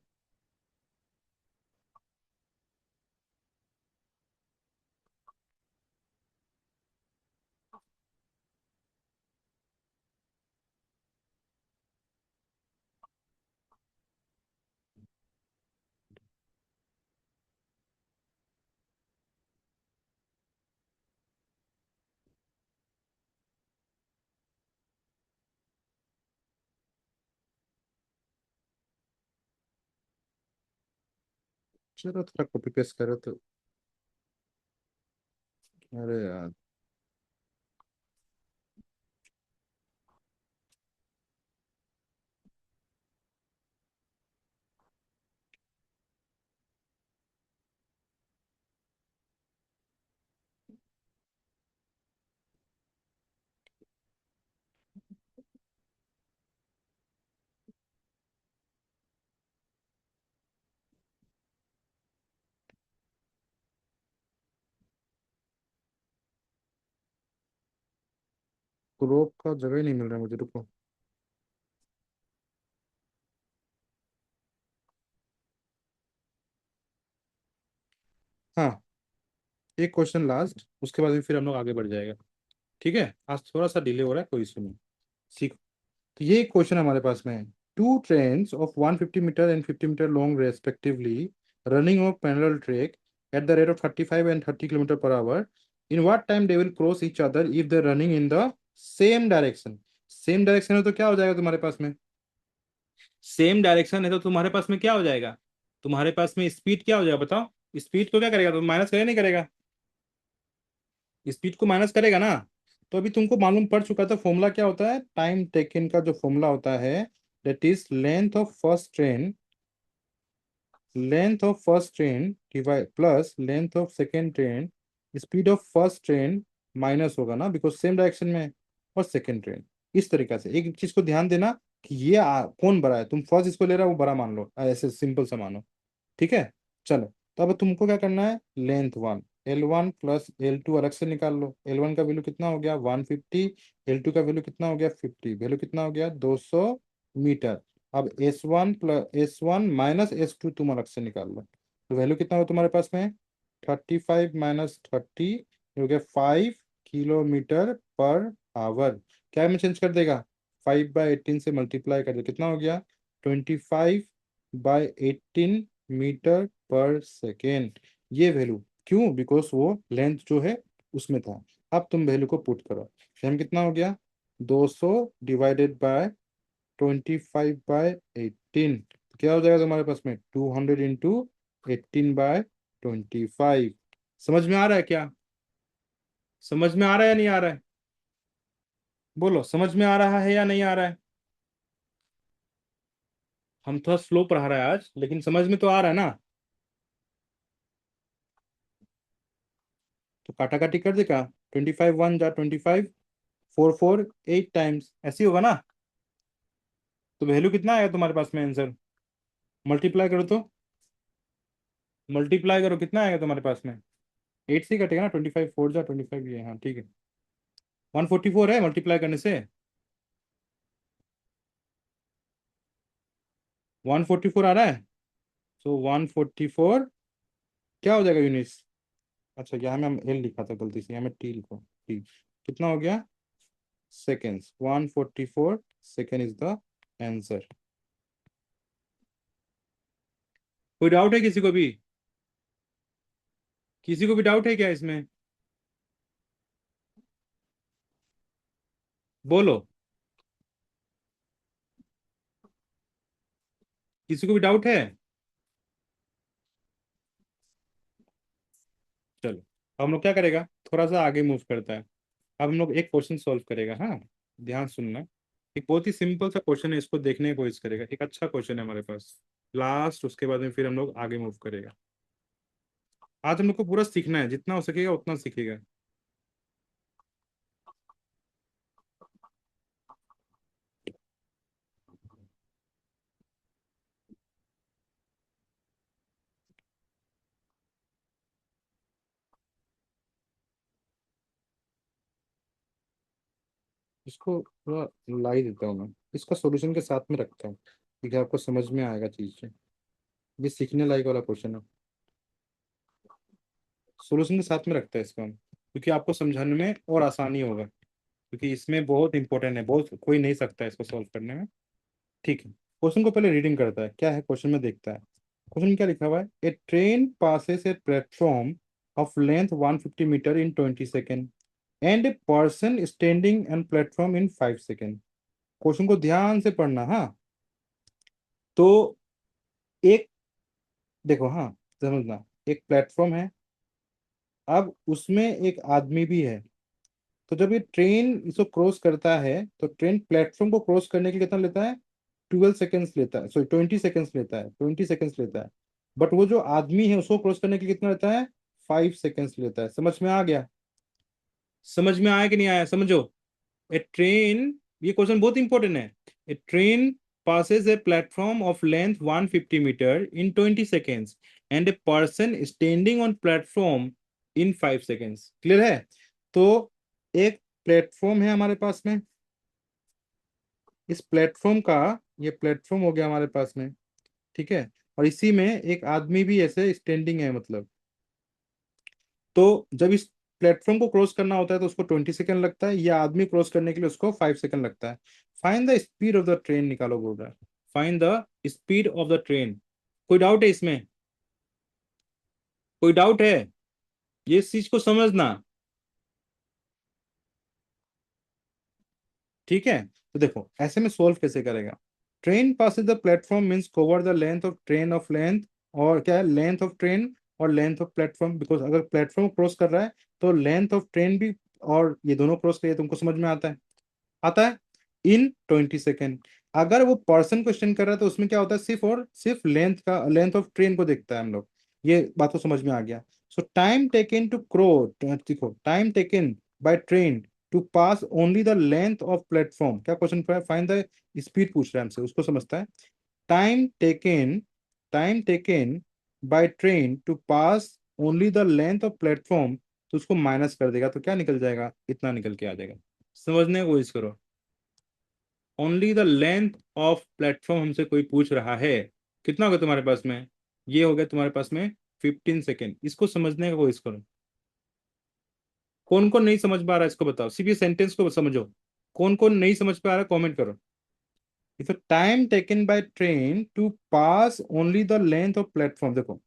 Speaker 1: चलो थोड़ा कॉपी पेस्ट करो तो। अरे यार, क्रोप का जगह ही नहीं मिल रहा मुझे, रुको। हाँ, एक क्वेश्चन लास्ट, उसके बाद भी फिर हम लोग आगे बढ़ जाएगा। ठीक है, आज थोड़ा सा डिले हो रहा है, कोई इशू नहीं। सीख। तो ये क्वेश्चन हमारे पास में है, two trains of 150 metre and 50 metre long respectively running of parallel track at the rate of 35 and 30 kilometre per hour, in what time they will cross each other if they running in the same direction. Same direction है तो क्या हो जाएगा तुम्हारे पास में? Same direction है तो तुम्हारे पास में क्या हो जाएगा? तुम्हारे पास में स्पीड क्या हो जाएगा बताओ? स्पीड को क्या करेगा, तो माइनस करेगा नहीं करेगा? स्पीड को माइनस करेगा ना। तो अभी तुमको मालूम पड़ चुका था फॉर्मूला क्या होता है, टाइम टेकन का जो फॉर्मूला होता है, that is length of first train, length of first train divide plus length of second train, speed of first train minus होगा ना, बिकॉज सेम डायरेक्शन में है, और सेकेंड ट्रेन। इस तरीका से एक चीज को ध्यान देना कि ये कौन बड़ा है, तुम फर्स्ट इसको ले रहा हो वो बड़ा मान लो, ऐसे सिंपल सा मानो। ठीक है। चलो, तो अब तुमको क्या करना है, length one, L1 plus L2 अलग से निकाल लो। L1 का वैल्यू कितना हो गया, 150। L2 का वैल्यू कितना हो गया, 50। वैल्यू कितना हो गया, 200 मीटर। अब S1 plus S1 minus S2 तुम अलग से निकाल लो, तो वैल्यू कितना हो तुम्हारे पास में, 35 - 30 हो गया 5 किलोमीटर पर आवर। क्या में चेंज कर देगा, 5/18 से मल्टीप्लाई कर दे, कितना हो गया, 25/18 मीटर पर सेकेंड। ये वैल्यू, क्यों, बिकॉज वो लेंथ जो है उसमें था। अब तुम वैल्यू को पुट करो, फिर कितना हो गया, 200 डिवाइडेड बाय 25/18, क्या हो जाएगा तुम्हारे पास में, 200 इंटू 18/25। समझ में आ रहा है क्या? समझ में आ रहा है या नहीं आ रहा है? बोलो, समझ में आ रहा है या नहीं आ रहा है? हम थोड़ा स्लो पढ़ा रहा है आज, लेकिन समझ में तो आ रहा है ना? तो काटा काटी कर देगा, 25 1 जा 25, 448 टाइम्स, ऐसे ही होगा ना। तो वैल्यू कितना आएगा तुम्हारे पास में आंसर? मल्टीप्लाई करो तो, मल्टीप्लाई करो कितना आएगा तुम्हारे पास में? 8 से ही कटेगा ना, 25 4 जा 25 ये, हाँ ठीक है। 144 है मल्टीप्लाई करने से, 144 आ रहा है। सो 144 क्या हो जाएगा यूनिट्स? अच्छा यहाँ में हम एल लिखा था गलती से, यहाँ में टी लिखो, टी। कितना हो गया? Seconds, 144 second is the answer. कोई डाउट है किसी को भी? किसी को भी डाउट है क्या इसमें? बोलो, किसी को भी डाउट है? चलो, अब हम लोग क्या करेगा, थोड़ा सा आगे मूव करता है। अब हम लोग एक क्वेश्चन सॉल्व करेगा, हाँ। ध्यान सुनना। एक बहुत ही सिंपल सा क्वेश्चन है, इसको देखने की कोशिश करेगा। एक अच्छा क्वेश्चन है हमारे पास लास्ट, उसके बाद में फिर हम लोग आगे मूव करेगा। आज हम लोग को पूरा सीखना है, जितना हो सकेगा उतना सीखेगा। इसको थोड़ा लाई देता हूँ मैं, इसका सॉल्यूशन के साथ में रखता हूँ, ठीक है, आपको समझ में आएगा चीज से। ये सीखने लायक वाला क्वेश्चन है, सॉल्यूशन के साथ में रखता है इसको हम, क्योंकि आपको समझाने में और आसानी होगा, क्योंकि इसमें बहुत इंपॉर्टेंट है, बहुत कोई नहीं सकता है इसको सॉल्व करने में। ठीक है, क्वेश्चन को पहले रीडिंग करता है, क्या है क्वेश्चन में, देखता है क्वेश्चन में क्या लिखा हुआ है। A train passes a platform of length 150 metre in 20 second and a person standing on platform in 5 second. Question को ध्यान से पढ़ना, हाँ। तो एक, देखो हाँ, समझना, एक प्लेटफॉर्म है, अब उसमें एक आदमी भी है। तो जब ये ट्रेन इसको क्रॉस करता है, तो ट्रेन प्लेटफॉर्म को क्रॉस करने के लिए कितना लेता है? 12 सेकेंड्स लेता है, सॉरी 20 सेकेंड्स लेता है, 20 सेकेंड्स लेता है। बट वो जो आदमी है उसको क्रॉस करने के लिए कितना लेता है? 5 सेकेंड्स लेता है। समझ में आ गया? समझ में आया कि नहीं आया, समझो। ए ट्रेन, ये क्वेश्चन बहुत इंपॉर्टेंट है। A train passes a platform of length 150 meter in 20 seconds and a person standing on platform in 5 seconds। Clear है? तो एक प्लेटफॉर्म है हमारे पास में, इस प्लेटफॉर्म का, ये प्लेटफॉर्म हो गया हमारे पास में, ठीक है। और इसी में एक आदमी भी ऐसे स्टैंडिंग है, मतलब। तो जब इस प्लेटफॉर्म को क्रॉस करना होता है तो उसको 20 सेकंड लगता है, या आदमी क्रॉस करने के लिए उसको 5 सेकंड लगता है। Find the speed of the train निकालो बोल रहा है। Find the speed of the train. कोई डाउट है इसमें? कोई डाउट है? ये इस चीज को समझना, ठीक है। तो देखो ऐसे में सोल्व कैसे करेगा। Train Passage the platform means cover the length of train of length, और क्या है, लेंथ ऑफ ट्रेन और लेंथ ऑफ प्लेटफॉर्म, बिकॉज अगर प्लेटफॉर्म क्रॉस कर रहा है तो लेंथ ऑफ ट्रेन भी, और ये दोनों क्रॉस करिए, तुमको समझ में आता है? आता है। इन 20 सेकेंड। अगर वो पर्सन क्वेश्चन कर रहा है तो उसमें क्या होता है, सिर्फ और सिर्फ लेंथ का, लेंथ ऑफ ट्रेन को देखता है हम लोग। ये बात तो समझ में आ गया। So time taken to cross, देखो time taken by train to pass only the length of platform, क्या क्वेश्चन पर है, फाइंड द स्पीड पूछ रहा है हमसे, उसको समझता है। Time taken, time taken by train to pass only the length of platform, तो उसको माइनस कर देगा तो क्या निकल जाएगा, इतना निकल के आ जाएगा। समझने की कोशिश करो। Only the length of platform हमसे कोई पूछ रहा है, कितना होगा तुम्हारे पास में? ये हो गया तुम्हारे पास में 15 सेकेंड। इसको समझने का कोशिश करो। कौन कौन नहीं समझ पा रहा है इसको बताओ, सिर्फ ये सेंटेंस को समझो। कौन कौन नहीं समझ पा रहा है कमेंट करो। If time taken by train to pass only the length of platform, देखो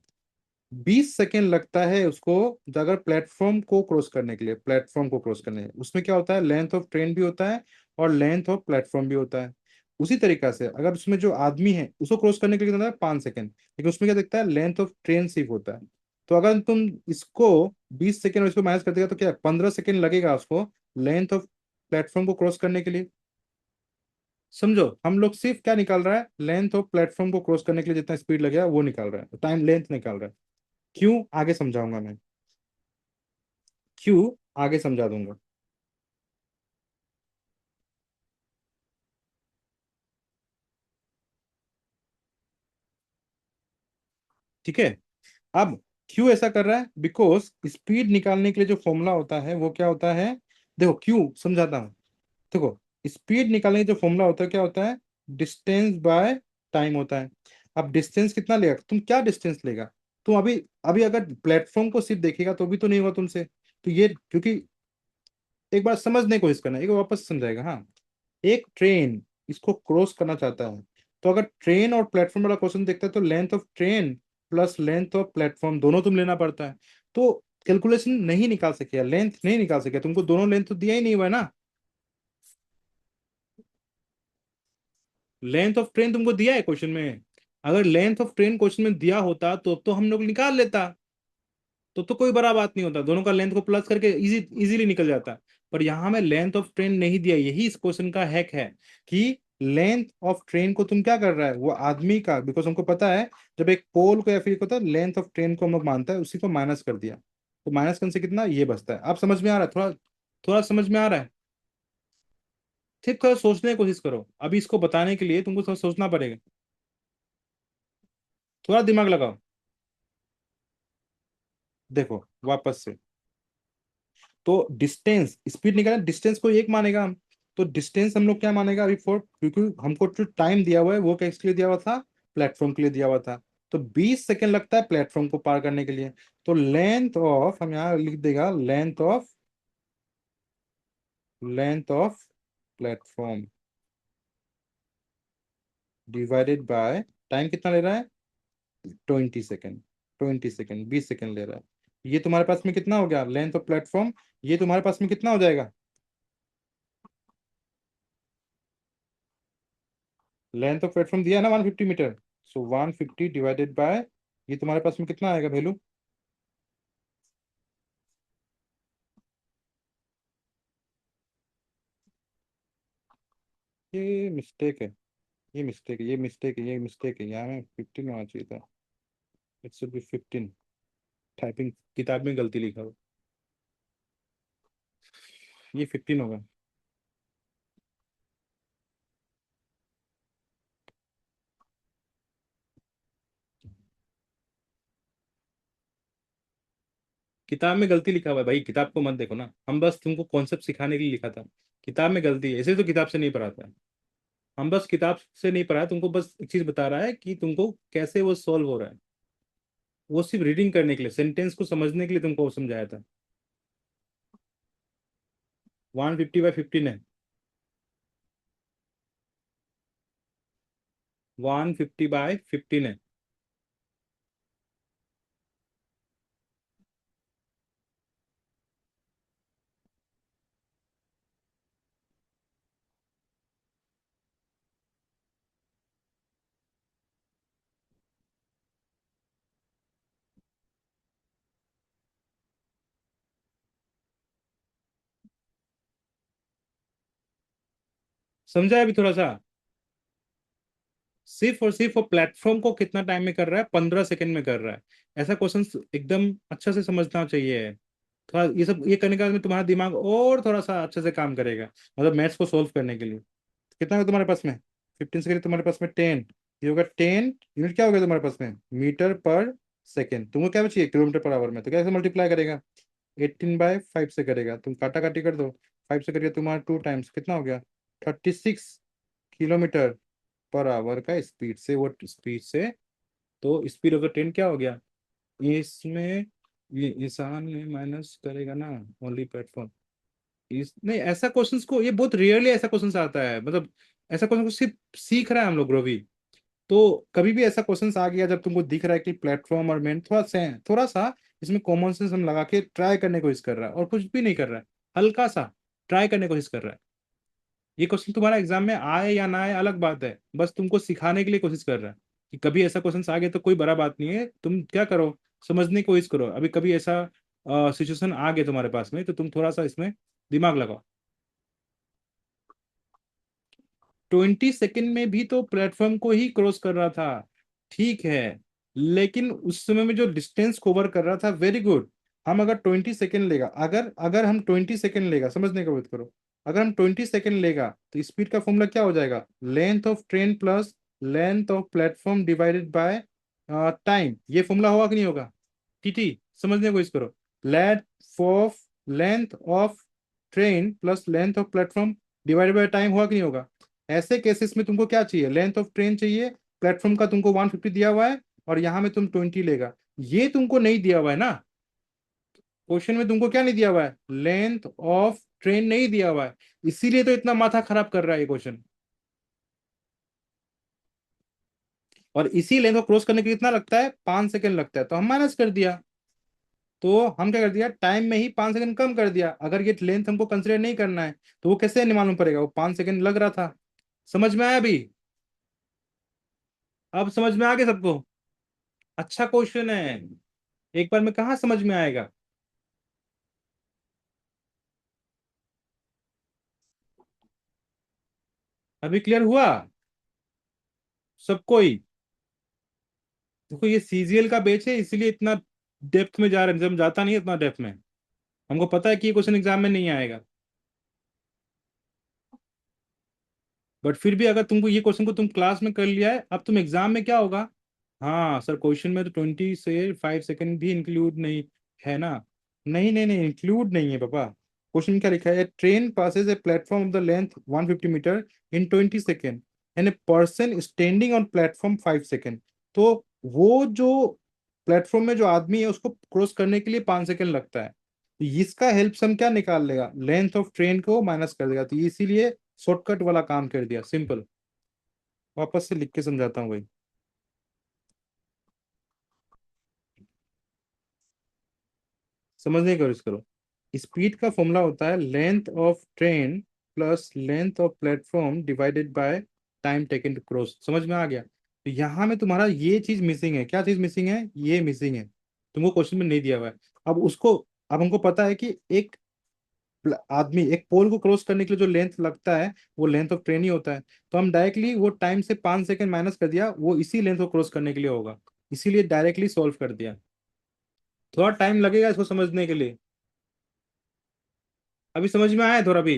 Speaker 1: 20 सेकेंड लगता है उसको, अगर प्लेटफॉर्म को क्रॉस करने के लिए, प्लेटफॉर्म को क्रॉस करने के लिए, उसमें क्या होता है, लेंथ ऑफ ट्रेन भी होता है और लेंथ ऑफ प्लेटफॉर्म भी होता है। उसी तरीका से अगर उसमें जो आदमी है उसको क्रॉस करने के लिए कितना है, 5 सेकेंड, लेकिन उसमें क्या दिखता है, लेंथ ऑफ ट्रेन सिर्फ होता है। तो अगर तुम इसको 20 सेकेंड और इसको माइनस कर देगा तो क्या 15 सेकेंड लगेगा उसको लेंथ ऑफ प्लेटफॉर्म को क्रॉस करने के लिए। समझो, हम लोग सिर्फ क्या निकाल रहा है, लेंथ ऑफ प्लेटफॉर्म को क्रॉस करने के लिए जितना स्पीड लगेगा वो निकाल रहा है, टाइम लेंथ निकाल रहा है। क्यों, आगे समझाऊंगा मैं, क्यों आगे समझा दूंगा। ठीक है। अब क्यों ऐसा कर रहा है, बिकॉज स्पीड निकालने के लिए जो फॉर्मूला होता है वो क्या होता है, देखो क्यों समझाता हूँ। देखो, स्पीड निकालने का जो फॉर्मूला होता है क्या होता है, डिस्टेंस बाय टाइम होता है। अब डिस्टेंस कितना लेगा, तुम क्या डिस्टेंस लेगा, तुम अभी अभी अगर प्लेटफॉर्म को सिर्फ देखेगा तो भी तो नहीं होगा तुमसे, तो ये क्योंकि एक बार समझने की कोशिश करना, एक बार वापस समझाएगा। हाँ, एक ट्रेन इसको क्रॉस करना चाहता है, तो अगर ट्रेन और प्लेटफॉर्म वाला क्वेश्चन देखता है तो length of train plus length of platform दोनों तुम लेना पड़ता है। तो कैलकुलेशन नहीं निकाल सके, लेंथ नहीं निकाल सके, तुमको दोनों लेंथ तो दिया ही नहीं हुआ है ना। लेंथ ऑफ ट्रेन तुमको दिया है क्वेश्चन में, अगर लेंथ ऑफ ट्रेन क्वेश्चन में दिया होता तो हम लोग निकाल लेता, तो कोई बड़ा बात नहीं होता, दोनों का लेंथ को प्लस करके इजीली निकल जाता। पर यहाँ में लेंथ ऑफ ट्रेन नहीं दिया, यही इस क्वेश्चन का हैक है कि लेंथ ऑफ ट्रेन को तुम क्या कर रहा है, वो आदमी का, बिकॉज हमको पता है जब एक पोल को या फिर होता है लेंथ ऑफ ट्रेन को हम लोग मानता है, उसी को माइनस कर दिया, तो माइनस करने से कितना ये बचता है। आप समझ में आ रहा है, थोड़ा थोड़ा समझ में आ रहा है। ठीक, थोड़ा सोचने की कोशिश करो, अभी इसको बताने के लिए तुमको थोड़ा सोचना पड़ेगा, थोड़ा दिमाग लगाओ। देखो वापस से, तो डिस्टेंस, स्पीड निकालना, डिस्टेंस को एक मानेगा हम, तो डिस्टेंस हम लोग क्या मानेगा अभी फोर, क्योंकि हमको जो टाइम दिया हुआ है वो किसके लिए दिया हुआ था, प्लेटफॉर्म के लिए दिया हुआ था। तो 20 सेकंड लगता है प्लेटफॉर्म को पार करने के लिए, तो लेंथ ऑफ, हम यहाँ लिख देगा length of platform divided by time कितना ले रहा है, 20 सेकेंड। 20 सेकेंड, 20 सेकेंड ले रहा है। ये तुम्हारे पास में कितना हो गया लेंथ ऑफ प्लेटफॉर्म, ये तुम्हारे पास में कितना हो जाएगा, लेंथ ऑफ प्लेटफॉर्म दिया है ना 150 मीटर, सो 150 डिवाइडेड बाय, ये तुम्हारे पास में कितना आएगा वैल्यू, ये मिस्टेक है, ये मिस्टेक है, ये मिस्टेक है, ये मिस्टेक है, यहाँ में 15 होना चाहिए था, इट शुड बी 15। टाइपिंग किताब में गलती लिखा हो, ये 15 होगा। किताब में गलती लिखा हुआ है भाई, किताब को मत देखो ना, हम बस तुमको कॉन्सेप्ट सिखाने के लिए लिखा था। किताब में गलती है, ऐसे तो किताब से नहीं पढ़ाता है, हम बस किताब से नहीं पढ़ा, तुमको बस एक चीज बता रहा है कि तुमको कैसे वो सॉल्व हो रहा है, वो सिर्फ रीडिंग करने के लिए, सेंटेंस को समझने के लिए तुमको समझाया था। 150/15 है, 150/15 है। समझा है अभी थोड़ा सा, सिर्फ और सिर्फ वो प्लेटफॉर्म को कितना टाइम में कर रहा है, 15 सेकंड में कर रहा है। ऐसा क्वेश्चन एकदम अच्छा से समझना चाहिए, थोड़ा ये सब ये करने के बाद में तुम्हारा दिमाग और थोड़ा सा अच्छे से काम करेगा, मतलब मैथ्स को सोल्व करने के लिए। कितना है तुम्हारे पास में, 15 सेकंड, तुम्हारे पास में 10, ये होगा 10 यूनिट, क्या हो गया तुम्हारे पास में, मीटर पर सेकेंड। तुमको क्या चाहिए किलोमीटर पर आवर में, तो कैसे मल्टीप्लाई करेगा, 18/5 से करेगा, तुम काटा काटी कर दो, 5 से करिए तुम्हारा 2 टाइम्स, कितना हो गया, 36 किलोमीटर पर आवर का स्पीड से, वो स्पीड से, तो स्पीड ऑफ द ट्रेन क्या हो गया, इसमें ये इंसान में माइनस करेगा ना, ओनली प्लेटफॉर्म, इस नहीं, ऐसा क्वेश्चंस को, ये बहुत रेयरली ऐसा क्वेश्चंस आता है, मतलब ऐसा क्वेश्चन को सिर्फ सीख रहा है हम लोग रवि। तो कभी भी ऐसा क्वेश्चंस आ गया जब तुमको दिख रहा है कि प्लेटफॉर्म और मेन थोड़ा सा इसमें कॉमन सेंस हम लगा के ट्राई करने की कोशिश कर रहा है, और कुछ भी नहीं कर रहा है, हल्का सा ट्राई करने की कोशिश कर रहा है। ये क्वेश्चन तुम्हारा एग्जाम में आए या ना आए अलग बात है, बस तुमको सिखाने के लिए कोशिश कर रहा है कि कभी ऐसा क्वेश्चन आ गया तो कोई बड़ा बात नहीं है, तुम क्या करो, समझने की कोशिश करो, अभी कभी ऐसा सिचुएशन आ गया तुम्हारे पास में तो तुम थोड़ा सा इसमें दिमाग लगाओ। 20 सेकंड में भी तो प्लेटफॉर्म को ही क्रॉस कर रहा था, ठीक है, लेकिन उस समय में जो डिस्टेंस कवर कर रहा था, वेरी गुड। हम अगर 20 सेकंड लेगा, अगर अगर हम 20 सेकंड लेगा, समझने का बात करो, अगर हम 20 सेकंड लेगा तो स्पीड का फॉर्मूला क्या हो जाएगा, length of train plus length of platform divided by time, ये फॉर्मूला होगा कि नहीं होगा? टीटी, समझने की कोशिश करो। Length of length of train plus length of platform divided by time होगा कि नहीं होगा? ऐसे केसेस में तुमको क्या चाहिए? लेंथ ऑफ ट्रेन चाहिए, प्लेटफॉर्म का तुमको 150 दिया हुआ है, और यहाँ में तुम 20 लेगा। ये तुमको नहीं दिया हुआ है ना, क्वेश्चन में तुमको क्या नहीं दिया हुआ है? लेंथ ऑफ ट्रेन नहीं दिया हुआ है, इसीलिए तो इतना माथा खराब कर रहा है ये क्वेश्चन। और इसी लेंथ को क्रॉस करने के लिए कितना लगता है? 5 सेकंड लगता है, तो हम माइनस कर दिया। तो हम क्या कर दिया, टाइम में ही 5 सेकंड कम कर दिया। अगर ये लेंथ हमको कंसिडर नहीं करना है तो वो कैसे नहीं मालूम पड़ेगा? वो 5 सेकंड लग रहा था। समझ में आया अभी? अब समझ में आ गया सबको? अच्छा क्वेश्चन है, एक बार में कहाँ समझ में आएगा। अभी क्लियर हुआ सबको ही? देखो ये सीजीएल का बेच है, इसीलिए इतना डेप्थ में जा रहे हैं, हम जाता नहीं है इतना डेप्थ में। हमको पता है कि ये क्वेश्चन एग्जाम में नहीं आएगा, बट फिर भी अगर तुमको ये क्वेश्चन को तुम क्लास में कर लिया है, अब तुम एग्जाम में क्या होगा? हाँ सर, क्वेश्चन में तो 20 से 5 सेकंड भी इंक्लूड नहीं है ना? नहीं नहीं नहीं, इंक्लूड नहीं है पापा। क्वेश्चन में क्या लिखा है? Train passes a platform of the length 150 metre in 20 second, and a person standing on platform 5 second. तो वो जो प्लेटफॉर्म में जो आदमी है उसको क्रॉस करने के लिए 5 सेकेंड लगता है, तो इसका हेल्प से हम क्या निकाल लेगा? लेंथ ऑफ ट्रेन को माइनस कर देगा, तो इसीलिए शॉर्टकट वाला काम कर दिया, सिंपल। वापस से लिख के समझाता हूँ भाई, समझने की कोशिश करो। स्पीड का फॉर्मूला होता है length of train plus length of platform divided by time taken to cross. समझ में आ गया? तो यहाँ में तुम्हारा ये चीज मिसिंग है। क्या चीज मिसिंग है? ये मिसिंग है, तुमको क्वेश्चन में नहीं दिया हुआ है। अब उसको, अब हमको पता है कि एक आदमी एक पोल को क्रॉस करने के लिए जो लेंथ लगता है वो लेंथ ऑफ ट्रेन ही होता है। तो हम डायरेक्टली वो टाइम से 5 सेकंड माइनस कर दिया, वो इसी लेंथ को क्रॉस करने के लिए होगा, इसीलिए डायरेक्टली सॉल्व कर दिया। थोड़ा टाइम लगेगा इसको समझने के लिए। अभी समझ में आया थोड़ा भी?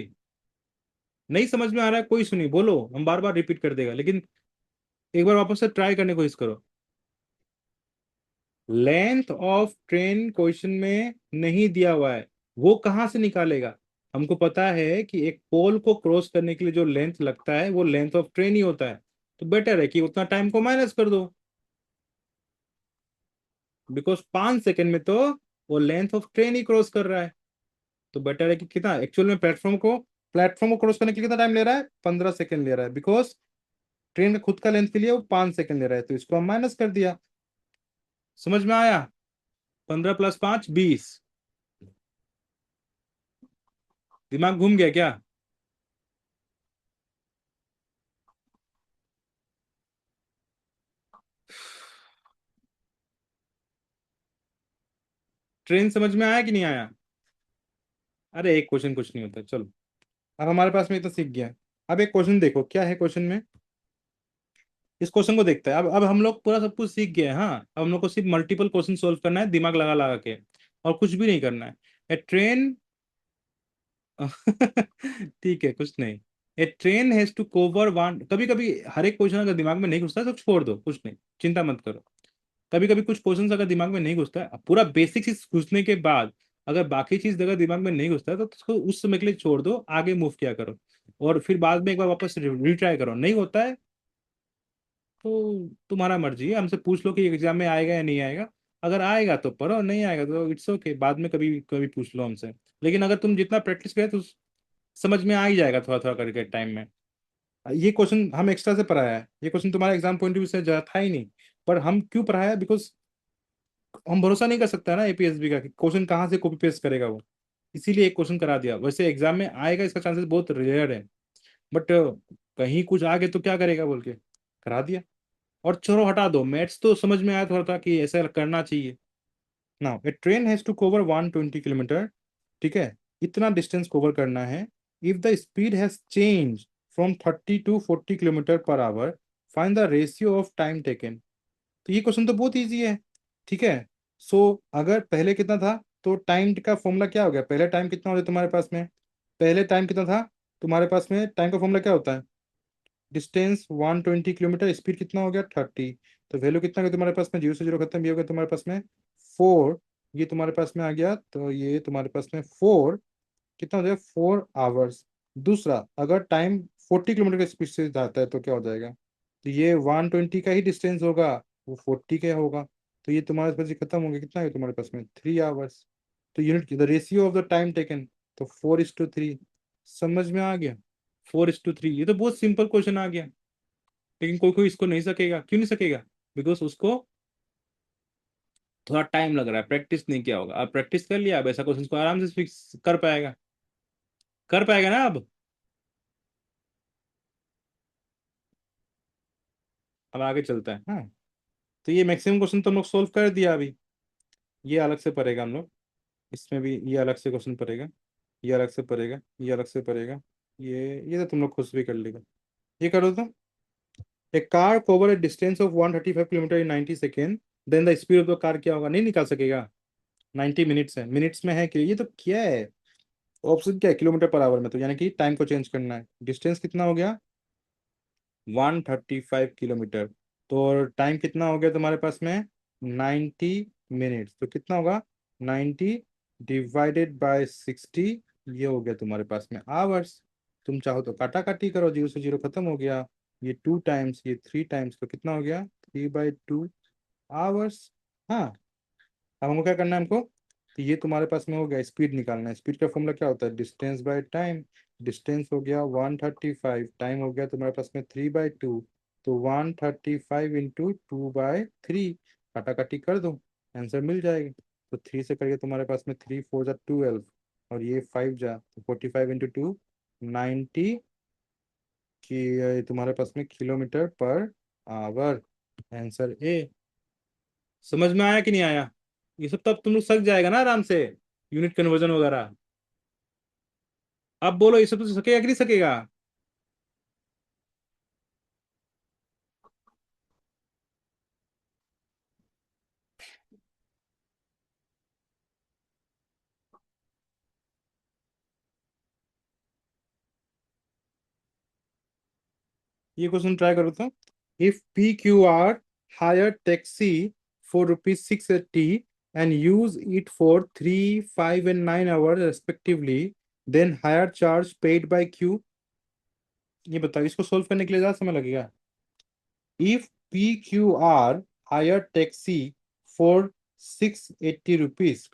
Speaker 1: नहीं समझ में आ रहा है कोई सुनी बोलो, हम बार बार रिपीट कर देगा, लेकिन एक बार वापस से ट्राई करने की कोशिश करो। लेंथ ऑफ ट्रेन क्वेश्चन में नहीं दिया हुआ है, वो कहाँ से निकालेगा? हमको पता है कि एक पोल को क्रॉस करने के लिए जो लेंथ लगता है वो लेंथ ऑफ ट्रेन ही होता है, तो बेटर है कि उतना टाइम को माइनस कर दो। बिकॉज 5 सेकंड में तो वो length of train he cross कर रहा है, तो बेटर है कि कितना एक्चुअल में प्लेटफॉर्म को क्रॉस करने के लिए कितना टाइम ले रहा है? 15 सेकंड ले रहा है, बिकॉज ट्रेन का खुद का लेंथ के लिए वो 5 सेकंड ले रहा है, तो इसको हम माइनस कर दिया। समझ में आया? 15 + 5 20। दिमाग घूम गया क्या? ट्रेन समझ में आया कि नहीं आया? अरे एक क्वेश्चन कुछ नहीं होता, चलो। अब हमारे पास में इतना सीख गया। अब एक क्वेश्चन देखो क्या है क्वेश्चन में। इस क्वेश्चन को देखते हैं। अब हम लोग पूरा सब कुछ सीख गए हैं, हाँ। अब हम लोग को सिर्फ मल्टीपल क्वेश्चन सोल्व करना है दिमाग लगा लगा के, और कुछ भी नहीं करना है। ए ट्रेन ठीक है, कुछ नहीं। A train has to cover one, कभी कभी हर एक क्वेश्चन अगर दिमाग में नहीं घुसता तो छोड़ दो, कुछ नहीं, चिंता मत करो। कभी कभी कुछ क्वेश्चन अगर दिमाग में नहीं घुसता है, अब पूरा बेसिक चीज घुसने के बाद अगर बाकी चीज अगर दिमाग में नहीं घुसता है तो उसको उस समय के लिए छोड़ दो, आगे मूव किया करो। और फिर बाद में एक बार वापस रिट्राई करो, नहीं होता है तो तुम्हारा मर्जी है, हमसे पूछ लो कि एग्जाम में आएगा या नहीं आएगा। अगर आएगा तो पढ़ो, नहीं आएगा तो इट्स ओके, बाद में कभी कभी पूछ लो हमसे। लेकिन अगर तुम जितना प्रैक्टिस करे तो समझ में आ ही जाएगा थोड़ा थोड़ा करके टाइम में। ये क्वेश्चन हम एक्स्ट्रा से पढ़ाया है, ये क्वेश्चन तुम्हारा एग्जाम पॉइंट ऑफ व्यू से था ही नहीं। पर हम क्यों पढ़ाया? बिकॉज हम भरोसा नहीं कर सकता ना एपीएसबी का कि क्वेश्चन कहाँ से कॉपी पेस्ट करेगा वो, इसीलिए एक क्वेश्चन करा दिया। वैसे एग्जाम में आएगा इसका चांसेस बहुत रेयर है, बट कहीं कुछ आ गए तो क्या करेगा बोल के करा दिया। और चलो हटा दो, मैथ्स तो समझ में आया थोड़ा था कि ऐसा करना चाहिए। Now a train has to cover 120 kilometre, ठीक है, इतना डिस्टेंस कवर करना है। If the speed has change from 30 to 40 kilometre per hour, find the ratio of time taken. तो ये क्वेश्चन तो बहुत इजी है, ठीक है। सो अगर पहले कितना था, तो टाइम का फॉर्मूला क्या हो गया? पहले टाइम कितना हो गया तुम्हारे पास में? पहले टाइम कितना था तुम्हारे पास में? टाइम का फॉर्मूला क्या होता है? डिस्टेंस 120 किलोमीटर, स्पीड कितना हो गया? 30। तो वैल्यू कितना गया तुम्हारे पास में, 0 से 0 खत्म, ये हो गया तुम्हारे पास में 4, ये तुम्हारे पास में आ गया, तो ये तुम्हारे पास में 4, कितना हो जाएगा 4 आवर्स। दूसरा, अगर टाइम 40 किलोमीटर की स्पीड से जाता है तो क्या हो जाएगा, तो ये 120 का ही डिस्टेंस होगा, वो 40 का होगा, तो ये तुम्हारे पास ये खत्म हो गया, कितना है तुम्हारे पास में 3 आवर्स। तो unit the ratio of the time taken, तो 4:3। समझ में आ गया, 4:3। ये तो बहुत सिंपल क्वेश्चन आ गया, लेकिन कोई कोई इसको नहीं सकेगा, क्यों नहीं सकेगा, बिकॉज उसको थोड़ा टाइम लग रहा है, प्रैक्टिस नहीं किया होगा। अब प्रैक्टिस कर लिया, अब ऐसा क्वेश्चन को आराम से फिक्स कर पाएगा, कर पाएगा ना अब। अब आगे चलता है, हाँ। तो ये मैक्सिमम क्वेश्चन तो हम लोग सोल्व कर दिया अभी, ये अलग से पढ़ेगा हम लोग, इसमें भी ये अलग से क्वेश्चन पड़ेगा, ये अलग से पड़ेगा, ये अलग से पड़ेगा, ये तो तुम लोग खुद भी कर लेगा। ये करो तो, a car cover a distance of 135 kilometre in 90 second, then the speed of the car क्या होगा, नहीं निकाल सकेगा। 90 मिनट्स है, मिनट्स में है कि ये तो क्या है, ऑप्शन क्या है, किलोमीटर पर आवर में, तो यानी कि टाइम को चेंज करना है। डिस्टेंस कितना हो गया 135 किलोमीटर, तो टाइम कितना हो गया तुम्हारे पास में 90 मिनट्स, तो कितना होगा 90 डिवाइडेड बाय 60, ये हो गया तुम्हारे पास में आवर्स। तुम चाहो तो काटा काटी करो, 0 से 0 खत्म हो गया, ये 2 टाइम्स ये 3 टाइम्स, तो कितना हो गया 3/2 आवर्स। हाँ, अब हमको क्या करना है हमको, तो ये तुम्हारे पास में हो गया, स्पीड निकालना है। स्पीड का फॉर्मूला क्या होता है, डिस्टेंस बाय टाइम। डिस्टेंस हो गया 135, टाइम हो गया तुम्हारे पास में 3/2, तो 135 × 2/3, काटा काटी कर दो, आंसर मिल जाएगा। तो 3 से करिए तुम्हारे पास में 3 4 जा 12, और ये 5 जा, तो 45 × 2 90 की, ये तुम्हारे पास में kilometre per our, answer A. समझ में आया कि नहीं आया, ये सब तब तुम लोग सक जाएगा ना आराम से, यूनिट कन्वर्जन वगैरह। अब बोलो ये सब तो सकेगा कि नहीं सकेगा। ये क्वेश्चन ट्राई करो तो, if PQR hire taxi for ₹680 and use it for 3 5 and 9 hours respectively, then hire charge paid by Q। ये बताओ, इसको सोल्व करने के लिए ज्यादा समय लगेगा। If PQR hire taxi for ₹680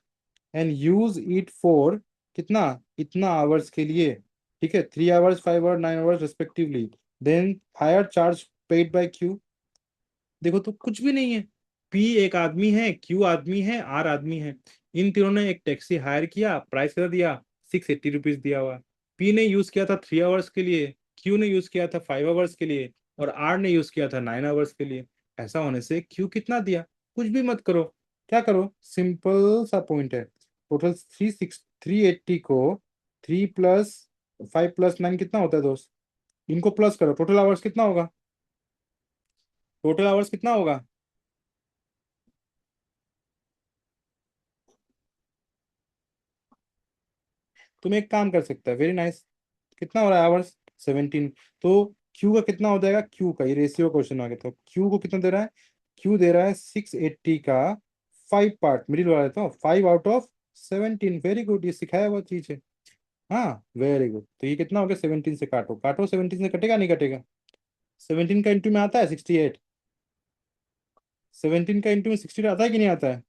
Speaker 1: and use it for कितना, इतना आवर्स के लिए, ठीक है, 3 hours 5 hour 9 hours respectively, then hire charge paid by Q। देखो तो कुछ भी नहीं है, P एक आदमी है, Q आदमी है, R आदमी है, इन तीनों ने एक टैक्सी हायर किया, प्राइस कितना दिया, ₹680 दिया हुआ। P ने यूज किया था 3 आवर्स के लिए, Q ने यूज किया था 5 आवर्स के लिए, और R ने यूज किया था 9 आवर्स के लिए। ऐसा होने से Q कितना दिया, कुछ भी मत करो, क्या करो, सिंपल सा पॉइंट है, टोटल 380 को 3 + 5 + 9 कितना होता है दोस्त, इनको प्लस करो, टोटल आवर्स कितना होगा, टोटल आवर्स कितना होगा। तुम एक काम कर सकता है, वेरी नाइस, कितना हो रहा है आवर्स 17, तो क्यू का कितना हो जाएगा, क्यू का ये रेशियो क्वेश्चन आ गया, तो क्यू को कितना दे रहा है, क्यू दे रहा है 680 का 5 पार्ट, मिडिल वाला देता हूँ 5/17, वेरी गुड, ये सिखाया हुआ चीज है। हाँ वेरी गुड, तो ये कितना हो गया 17 से काटो, काटो 17 से कटेगा नहीं कटेगा, 17 का इंटू में आता है 68, 17 का इंटू में 68 आता है कि नहीं आता है,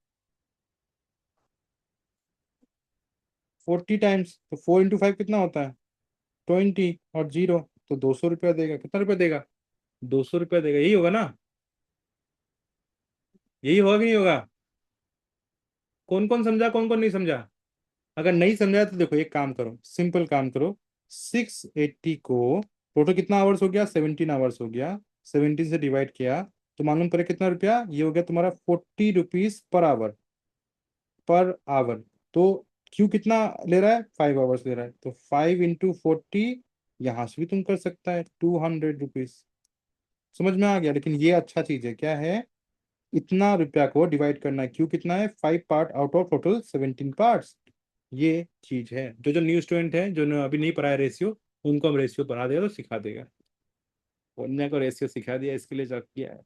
Speaker 1: 40 टाइम्स, तो 4 × 5 कितना होता है 20, और 0, तो 200 रुपया देगा, कितना रुपया देगा 200 रुपया देगा, यही होगा ना, यही होगा कि नहीं होगा। कौन कौन समझा, कौन कौन नहीं समझा। अगर नहीं समझा तो देखो एक काम करो, सिंपल काम करो, 680 को टोटल कितना आवर्स हो गया 17 आवर्स हो गया, 17 से डिवाइड किया, तो मालूम पड़े कितना रुपया, ये हो गया तुम्हारा ₹40 पर आवर। तो क्यू कितना ले रहा है 5 आवर्स ले रहा है, तो 5 × 40, यहाँ से भी तुम कर सकता है ₹200। समझ में आ गया, लेकिन ये अच्छा चीज है, क्या है, इतना रुपया को डिवाइड करना है, क्यों कितना है 5 part out of total 17 parts. ये चीज है, जो जो न्यू स्टूडेंट है, जो अभी नहीं पढ़ा है रेशियो, उनको हम रेशियो पढ़ा देगा तो सिखा देगा। वन्या को रेशियो सिखा दिया, इसके लिए जब किया है।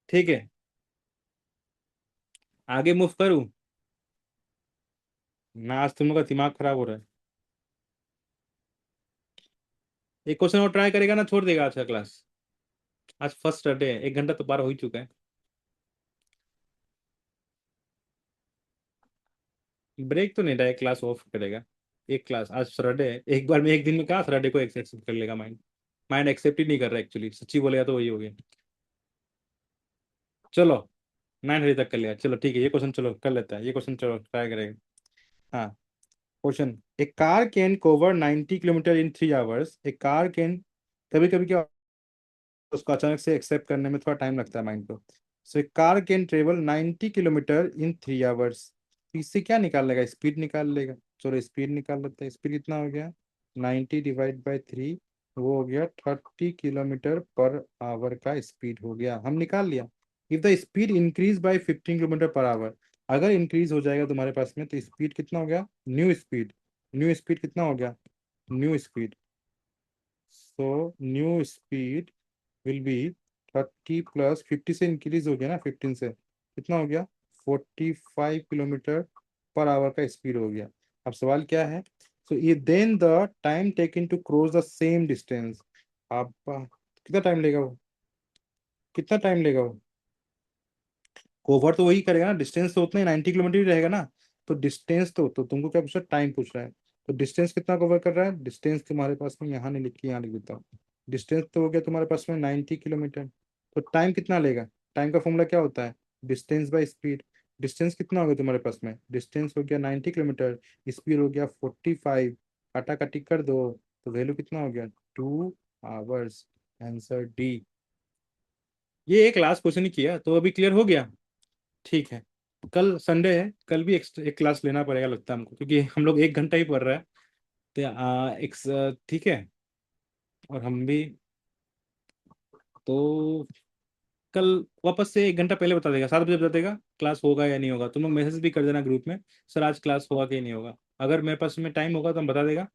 Speaker 1: ठीक है, आगे मूव करूँ ना? आज तुम लोग का दिमाग खराब हो रहा है। एक क्वेश्चन और ट्राई करेगा ना, छोड़ देगा आज का क्लास। आज फर्स्ट डे है, 1 घंटा तो पार हो ही चुका है। ब्रेक तो नहीं, डायरेक्ट क्लास ऑफ करेगा। एक क्लास, आज सैटरडे है, एक बार में एक दिन में कहा सैटरडे को एक्सेप्ट कर लेगा माइंड। माइंड एक्सेप्ट ही नहीं कर रहा एक्चुअली, सच्ची बोलेगा तो वही हो गया। चलो, 9 बजे तक कर लिया, चलो ठीक है, ये क्वेश्चन चलो कर लेता है, ये क्वेश्चन चलो ट्राई करेगा। हाँ, question, A car can cover 90 kilometre in 3 hours. A car can, कभी कभी क्या, उसको अचानक से एक्सेप्ट करने में थोड़ा टाइम लगता है माइंड को। So a car can travel 90 kilometre in 3 hours. इससे क्या निकाल लेगा? स्पीड निकाल लेगा। चलो स्पीड निकाल लेते हैं। स्पीड कितना हो गया? 90 डिवाइड बाई 3, वो हो गया 30 किलोमीटर पर आवर का स्पीड हो गया, हम निकाल लिया। If the speed increase by 15 kilometre per our, अगर इंक्रीज हो जाएगा तुम्हारे पास में तो स्पीड कितना हो गया? New speed. न्यू स्पीड कितना हो गया? New speed. So new speed will be 30 + 50 से इंक्रीज हो गया ना, 15 से कितना हो गया? 45 किलोमीटर पर आवर का स्पीड हो गया। अब सवाल क्या है? सो ये then the time taken to cross the same distance. आप कितना टाइम लेगा वो? कितना टाइम लेगा वो? कवर तो वही करेगा ना, डिस्टेंस तो उतना ही 90 किलोमीटर ही रहेगा ना। तो डिस्टेंस तो तुमको क्या पूछ रहा है? टाइम पूछ रहा है। तो डिस्टेंस कितना कवर कर रहा है? डिस्टेंस तुम्हारे पास में यहाँ नहीं लिख के यहाँ लिख देता हूँ। डिस्टेंस तो हो गया तुम्हारे पास में 90 किलोमीटर। तो टाइम कितना लेगा? टाइम का फॉर्मूला क्या होता है? Distance by speed. डिस्टेंस कितना हो गया तुम्हारे पास में? डिस्टेंस हो गया 90 किलोमीटर, स्पीड हो गया 45, काटा काटी कर दो, तो वैल्यू कितना हो गया? 2 आवर्स। Answer D. ये एक लास्ट क्वेश्चन ही किया तो अभी क्लियर हो गया। ठीक है, कल संडे है, कल भी एक क्लास लेना पड़ेगा लगता है हमको, क्योंकि हम लोग 1 घंटा ही पढ़ रहे हैं। तो ठीक है, और हम भी तो कल वापस से 1 घंटा पहले बता देगा, 7 बजे बता देगा क्लास होगा या नहीं होगा। तुम लोग मैसेज भी कर देना ग्रुप में, सर आज क्लास होगा कि नहीं होगा। अगर मेरे पास में टाइम होगा तो हम बता देगा,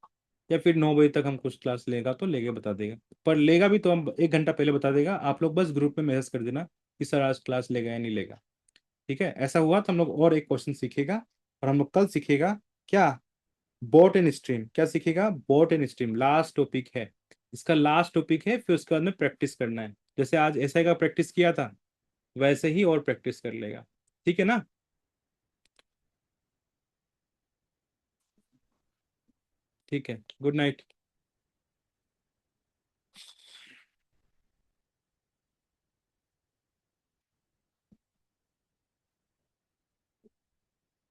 Speaker 1: या फिर 9 बजे तक हम कुछ क्लास लेगा तो लेके बता देगा। पर लेगा भी तो हम 1 घंटा पहले बता देगा। आप लोग बस ग्रुप में मैसेज कर देना कि सर आज क्लास लेगा या नहीं लेगा। ठीक है, ऐसा हुआ तो हम लोग और एक क्वेश्चन सीखेगा। और हम लोग कल सीखेगा क्या? Boat and stream. क्या सीखेगा? Boat and stream last topic है, इसका लास्ट टॉपिक है। फिर उसके बाद में प्रैक्टिस करना है, जैसे आज एसआई का प्रैक्टिस किया था वैसे ही और प्रैक्टिस कर लेगा। ठीक है ना? ठीक है, गुड नाइट।